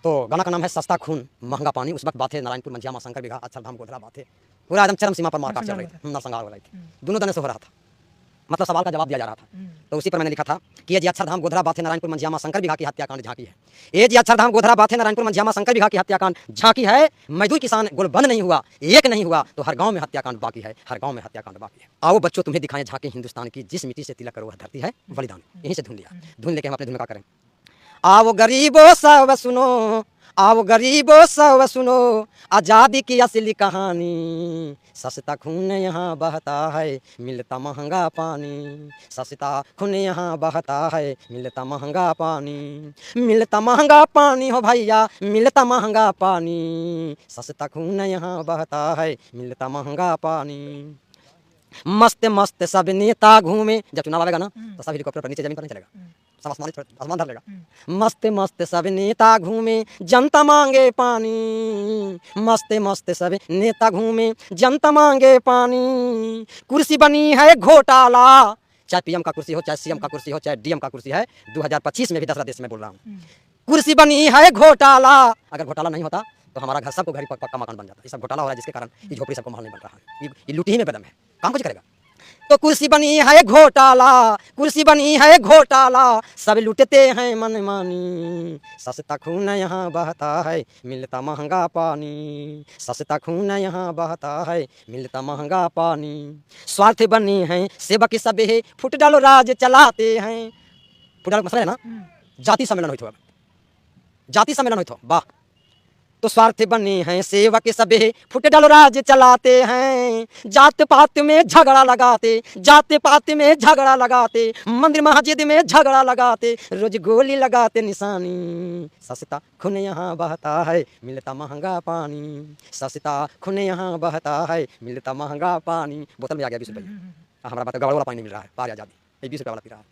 तो गाना का नाम है सस्ता खून महंगा पानी। उस वक्त बात है नारायणपुर मंझिया शंकर बिघा अक्षरधाम गोधरा बात है, पूरा एकदम चरम सीमा पर मारकाट चल रही थी, नरसंहार हो रही थी, दोनों दने से हो रहा था, मतलब सवाल का जवाब दिया जा रहा था। तो उसी पर मैंने लिखा था कि ये जी अक्षरधाम गोधरा बात है नारायणपुर मंझिया शंकर बिघा की हत्याकांड झांकी है। ये जी अक्षरधाम गोधरा बात है नारायणपुर मंझिया शंकर बिघा की हत्याकांड झांकी है। मजदूर किसान गोलबंद नहीं हुआ, एक नहीं हुआ तो हर गांव में हत्याकांड बाकी है, हर गांव में हत्याकांड बाकी है। आओ बच्चों तुम्हें दिखाएं झांकी हिंदुस्तान की, जिस मिट्टी से तिलक करो वह धरती है बलिदान। यहीं से धुन लिया, धुन लेके हम अपने धुन का करें। आओ गरीबों सब सुनो, आओ गरीबों सब सुनो आज़ादी की असली कहानी। सस्ता खून यहाँ बहता है मिलता महंगा पानी, सस्ता खून यहाँ बहता है मिलता महंगा पानी, मिलता महंगा पानी हो भैया मिलता महंगा पानी, सस्ता खून यहाँ बहता है मिलता महंगा पानी। मस्त मस्त सब नेता घूमे, जब चुनाव आएगा ना तो सब हेलीकॉप्टर पर नीचे जमीन पर नहीं चलेगा, सब आसमान धर लेगा। मस्त मस्त सब नेता घूमे जनता मांगे पानी, मस्त मस्त सब नेता घूमे जनता मांगे पानी। कुर्सी बनी है घोटाला, चाहे पीएम का कुर्सी हो, चाहे सीएम का कुर्सी हो, चाहे डीएम का कुर्सी है, 2025 में भी 10 देश में बोल रहा हूँ। कुर्सी बनी है घोटाला, अगर घोटाला नहीं होता तो हमारा घर सबको घर पक्का मकान बन जाता। ये सब घोटाला हो रहा है जिसके कारण ये झोपड़ी सबको महल नहीं बन रहा है, ये लूटी ही में बदम है, काम कुछ करेगा। तो कुर्सी बनी है घोटाला, कुर्सी बनी है घोटाला, सब लूटते हैं मनमानी। सस्ता खून यहाँ बहता है मिलता महंगा पानी, सस्ता खून यहाँ बहता है मिलता महंगा पानी। स्वार्थ बने हैं सेवक सब है, फुट डालो राज चलाते हैं। फुट डालो मसला है ना, जाति सम्मेलन हुई थो, जाति सम्मेलन हुई थो, वाह। तो स्वार्थ बने हैं सेवक सबे, फुट डालो राज चलाते हैं। जात पात में झगड़ा लगाते, जात पात में झगड़ा लगाते, मंदिर मस्जिद में झगड़ा लगाते, रोज गोली लगाते निशानी। सस्ता खून यहाँ बहता है मिलता महंगा पानी, सस्ता खून यहाँ बहता है मिलता महंगा पानी। बोतल में आ गया 20 रुपये, हमारा बात गड़बड़ वाला पानी नहीं मिल रहा है, पार आजादी 20 रुपये वाला पी रहा है।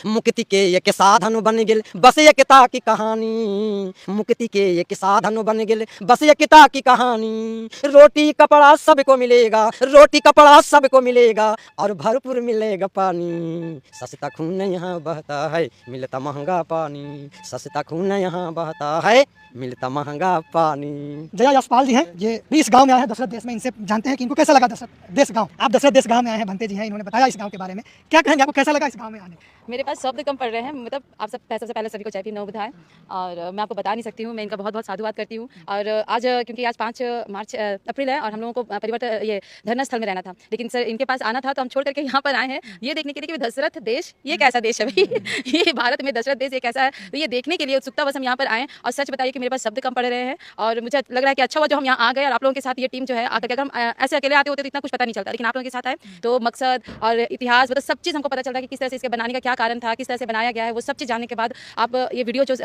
मुक्ति के एक साधन बन गिल बस एकता की कहानी, मुक्ति के एक साधन बन गिल बस एकता की कहानी। रोटी कपड़ा सबको मिलेगा, रोटी कपड़ा सबको मिलेगा और भरपूर मिलेगा पानी। सस्ता खून यहाँ बहता है मिलता महंगा पानी, सस्ता खून यहाँ बहता है मिलता महंगा पानी। जया यशपाल जी हैं, ये भी इस गांव में आए हैं दशरथ देश में। इनसे जानते हैं कि इनको कैसा लगा दशरथ देश गांव। आप दशरथ देश गांव में आए हैं, भंते जी हैं, इन्होंने बताया इस गांव के बारे में। क्या कहेंगे, आपको कैसा लगा इस गांव में आने? मेरे पास शब्द कम पड़ रहे हैं, मतलब आप सबसे पहले सभी को जय भीम नमो बुद्धाय। और मैं आपको बता नहीं सकती हूँ, मैं इनका बहुत बहुत साधुवाद करती हूँ। और आज क्योंकि आज 5 अप्रैल है और हम लोगों को परिवर्तन ये धरना स्थल में रहना था, लेकिन सर इनके पास आना था तो हम छोड़ करके यहाँ पर आए हैं ये देखने के लिए कि दशरथ देश ये कैसा देश है भाई ये भारत में दशरथ देश ये कैसा है, तो ये देखने के लिए उत्सुकता बस हम यहाँ पर आए। और सच बताइए कि मेरे पास शब्द कम पड़ रहे हैं और मुझे लग रहा है कि अच्छा हुआ जो हम यहाँ आ गए और आप लोगों के साथ ये टीम जो है आकर के, अगर हम ऐसे अकेले आते होते तो इतना कुछ पता नहीं चलता, लेकिन आप लोगों के साथ आए तो मकसद और इतिहास मतलब सब चीज़ हमको पता चल रहा है कि किस तरह से इसके बनाने का क्या कारण था, किस तरह से बनाया गया है। वो सब चीज़ जानने के बाद आप ये वीडियो जो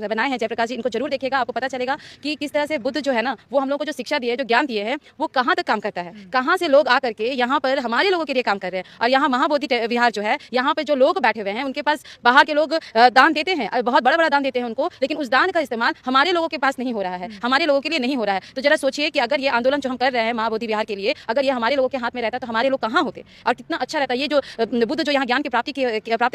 बनाए हैं जयप्रकाश जी, इनको जरूर देखिएगा, आपको पता चलेगा कि किस तरह से बुद्ध जो है ना वो हम लोग को जो शिक्षा दी है, जो ज्ञान दिए हैं, वो कहाँ तक काम करता है, कहाँ से लोग आकर के यहाँ पर हमारे लोगों के लिए काम कर रहे हैं। और यहाँ महाबोधि विहार जो है, यहाँ पे जो लोग बैठे हुए हैं उनके पास बाहर के लोग दान देते हैं, बहुत बड़ा बड़ा दान देते हैं उनको, लेकिन उस दान का इस्तेमाल हमारे लोगों के पास नहीं हो रहा है, हमारे लोगों के लिए नहीं हो रहा है। तो जरा सोचिए कि अगर ये आंदोलन जो हम कर रहे हैं महाबोधि विहार के लिए, अगर ये हमारे लोगों के हाथ में रहता तो हमारे लोग कहाँ होते और कितना अच्छा रहता। ये जो बुद्ध जो यहाँ ज्ञान की प्राप्ति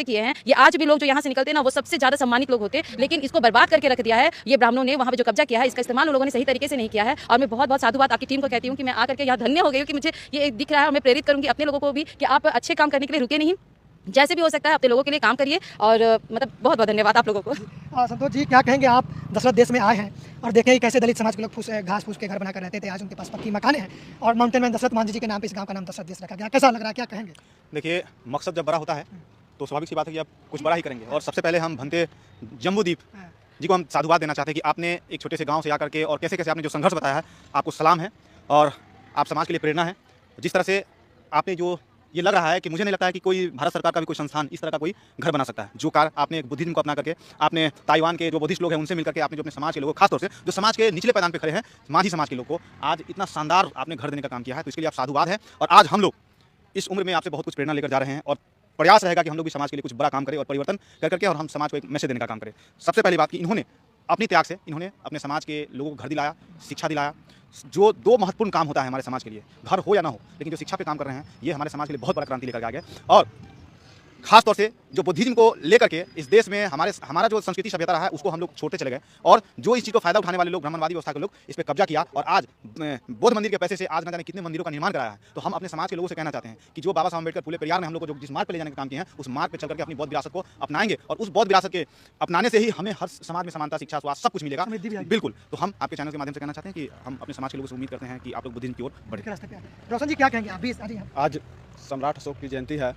किए हैं, ये आज भी लोग जो यहाँ से निकलते हैं ना वो सबसे ज्यादा सम्मानित लोग होते, लेकिन इसको बर्बाद करके रख दिया है ये ब्राह्मणों ने। वहाँ पे जो कब्जा किया है इसका इस्तेमाल उन लोगों ने सही तरीके से नहीं किया है। और मैं बहुत बहुत साधुवाद आपकी टीम को कहती हूँ कि मैं आकर के यहाँ धन्य हो गई हूँ कि मुझे ये दिख रहा है और मैं प्रेरित करूँगी अपने लोगों को भी कि आप अच्छे काम करने के लिए रुके नहीं, जैसे भी हो सकता है अपने लोगों के लिए काम करिए। और मतलब बहुत बहुत धन्यवाद आप लोगों को। संतोष जी, क्या कहेंगे, आप दशरथ देश में आए हैं और देखें कैसे दलित समाज के लोग घास फूस के घर बनाकर रहते थे, आज उनके पास पक्की मकाने हैं और माउंटेन मैन दशरथ मांझी जी के नाम पे इस गांव का नाम दशरथ देश रखा गया। कैसा लग रहा है, क्या कहेंगे? देखिए, मकसद जब बड़ा होता है तो स्वाभाविक सी बात है कि आप कुछ बड़ा ही करेंगे। और सबसे पहले हम भंते जम्बूदीप जी को हम साधुवाद देना चाहते हैं कि आपने एक छोटे से गांव से आकर के और कैसे कैसे आपने जो संघर्ष बताया है, आपको सलाम है और आप समाज के लिए प्रेरणा है। जिस तरह से आपने जो ये लग रहा है कि मुझे नहीं लगता है कि कोई भारत सरकार का भी कोई संस्थान इस तरह का कोई घर बना सकता है। जो कार्य आपने एक बुद्धिज्म को अपना करके, आपने ताइवान के जो बुद्धिस्ट लोग हैं उनसे मिलकर के, आपने जो अपने समाज के लोगों, खासतौर से जो समाज के निचले पैदान पे खड़े हैं, मांझी समाज के लोग को आज इतना शानदार आपने घर देने का काम किया है, तो इसके लिए आप साधुवाद है। और आज हम लोग इस उम्र में आपसे बहुत कुछ प्रेरणा लेकर जा रहे हैं और प्रयास रहेगा कि हम लोग भी समाज के लिए कुछ बड़ा काम करें और परिवर्तन कर करके और हम समाज को एक मैसेज देने का काम करें। सबसे पहली बात कि इन्होंने अपनी त्याग से इन्होंने अपने समाज के लोगों को घर दिलाया, शिक्षा दिलाया। जो 2 महत्वपूर्ण काम होता है हमारे समाज के लिए, घर हो या ना हो, लेकिन जो शिक्षा पे काम कर रहे हैं ये हमारे समाज के लिए बहुत बड़ा क्रांति लेकर आ गया। और खास तौर से जो बुद्धिज्म को लेकर के इस देश में हमारा जो संस्कृति सभ्यता रहा है उसको हम लोग छोड़ते चले गए और जो इस चीज़ को फायदा उठाने वाले लोग, ब्राह्मणवादी व्यवस्था के लोग, इस पर कब्जा किया और आज बौद्ध मंदिर के पैसे से आज न जाने कितने मंदिरों का निर्माण कराया है। तो हम अपने समाज के लोगों से कहना चाहते हैं कि जो बाबा साहब अम्बेडकर, फुले पेरियार ने हम लोग को जो जिस मार्ग पर ले जाने का काम किया है, उस मार्ग पर चल करके अपनी बौद्ध विरासत को अपनाएंगे और उस बौद्ध विरासत के अपनाने से ही हमें हर समाज में समानता, शिक्षा, स्वास्थ्य सब कुछ मिलेगा। बिल्कुल। तो हम आपके चैनल के माध्यम से कहना चाहते हैं कि हम अपने समाज के लोगों से उम्मीद करते हैं कि आप लोग बुद्धिज्म की ओर बढ़े। रोशन जी, क्या कहेंगे आप भी? आज सम्राट अशोक की जयंती है,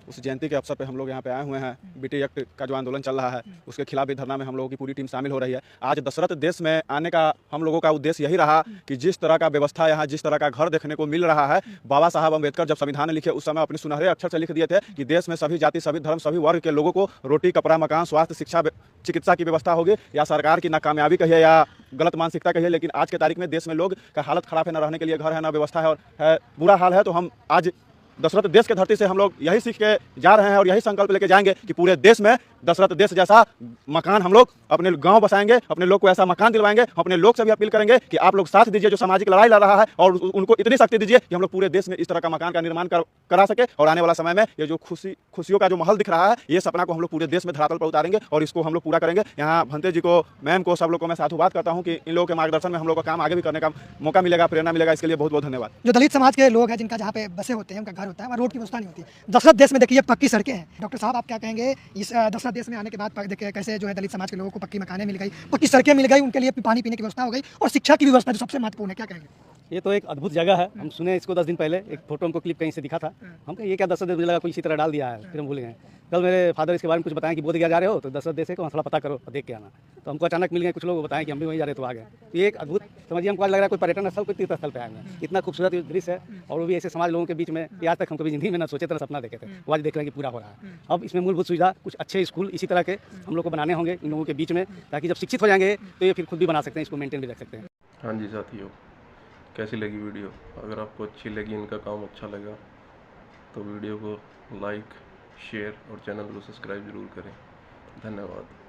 उस जयंती के अवसर पे हम लोग यहाँ पे आए हुए हैं। बीटी एक्ट का जो आंदोलन चल रहा है उसके खिलाफ भी धरना में हम लोगों की पूरी टीम शामिल हो रही है। आज दशरथ देश में आने का हम लोगों का उद्देश्य यही रहा कि जिस तरह का व्यवस्था यहाँ, जिस तरह का घर देखने को मिल रहा है, बाबा साहब अम्बेडकर जब संविधान लिखे उस समय अपने सुनहरे अक्षर से लिख दिए थे कि देश में सभी जाति, सभी धर्म, सभी वर्ग के लोगों को रोटी, कपड़ा, मकान, स्वास्थ्य, शिक्षा, चिकित्सा की व्यवस्था होगी। या सरकार की नाकामयाबी कहिए या गलत मानसिकता कहिए, लेकिन आज के तारीख में देश में लोग का हालत खराब है, न रहने के लिए घर है, न व्यवस्था है और है बुरा हाल है। तो हम आज दशरथ देश के धरती से हम लोग यही सीख के जा रहे हैं और यही संकल्प लेके जाएंगे कि पूरे देश में दशरथ देश जैसा मकान हम लोग अपने गांव बसाएंगे, अपने लोग को ऐसा मकान दिलवाएंगे। अपने लोग से भी अपील करेंगे कि आप लोग साथ दीजिए जो सामाजिक लड़ाई लड़ रहा है और उनको इतनी शक्ति दीजिए कि हम लोग पूरे देश में इस तरह का मकान का निर्माण करा सके और आने वाला समय में ये जो खुशियों का जो महल दिख रहा है, ये सपना को हम लोग पूरे देश में धरातल पर उतारेंगे और इसको हम लोग पूरा करेंगे। यहाँ भंते जी को, मैम को, सब लोग को मैं साधुवाद करता हूँ कि इन लोगों के मार्गदर्शन में हम लोग का काम आगे भी करने का मौका मिलेगा, प्रेरणा मिलेगा। इसके लिए बहुत बहुत धन्यवाद। जो दलित समाज के लोग हैं, जिनका जहाँ पे बसे होते हैं, उनका घर होता है, वहाँ रोड की व्यवस्था नहीं होती। दशरथ देश में देखिए पक्की सड़कें हैं। डॉक्टर साहब, आप क्या कहेंगे इस दशरथ देश में आने के बाद देखिए कैसे जो है दलित समाज के लोगों को पक्की मकानें मिल गई, पक्की सड़कें मिल गई, उनके लिए पानी पीने की व्यवस्था हो गई और शिक्षा की व्यवस्था जो सबसे महत्वपूर्ण है, क्या कहेंगे? ये तो एक अद्भुत जगह है। हम सुने इसको 10 दिन पहले, एक फोटो हमको क्लिप कहीं से दिखा था। हम कहे ये क्या दशरथ देश, मुझे लगा कोई इसी तरह डाल दिया है, फिर हम भूल गए। कल मेरे फादर इसके बारे में कुछ बताएं कि बोध गया जा रहे हो तो दशरथ देश को थोड़ा पता करो और देख के आना। तो हमको अचानक मिल गए कुछ लोग, बताएं कि हम भी वहीं जा रहे तो आ गए। तो ये एक अद्भुत, समझिए हमको आज लग रहा है कोई पर्यटन स्थल, कोई तीर्थ स्थल पे आए हैं। इतना खूबसूरत दृश्य है और वो भी ऐसे समाज लोगों के बीच में, आज तक हम कभी जिंदगी में ना सोचे तरह सपना देखे थे, वो आज देख रहे हैं कि पूरा हो रहा है। अब इसमें मूलभूत सुविधा, कुछ अच्छे स्कूल इसी तरह के हम लोग को बनाने होंगे इन लोगों के बीच में, ताकि जब शिक्षित हो जाएंगे तो ये फिर खुद भी बना सकते हैं, इसको मेंटेन भी रख सकते हैं। हाँ जी साथियों, कैसी लगी वीडियो? अगर आपको अच्छी लगी, इनका काम अच्छा लगा तो वीडियो को लाइक, शेयर और चैनल को सब्सक्राइब ज़रूर करें। धन्यवाद।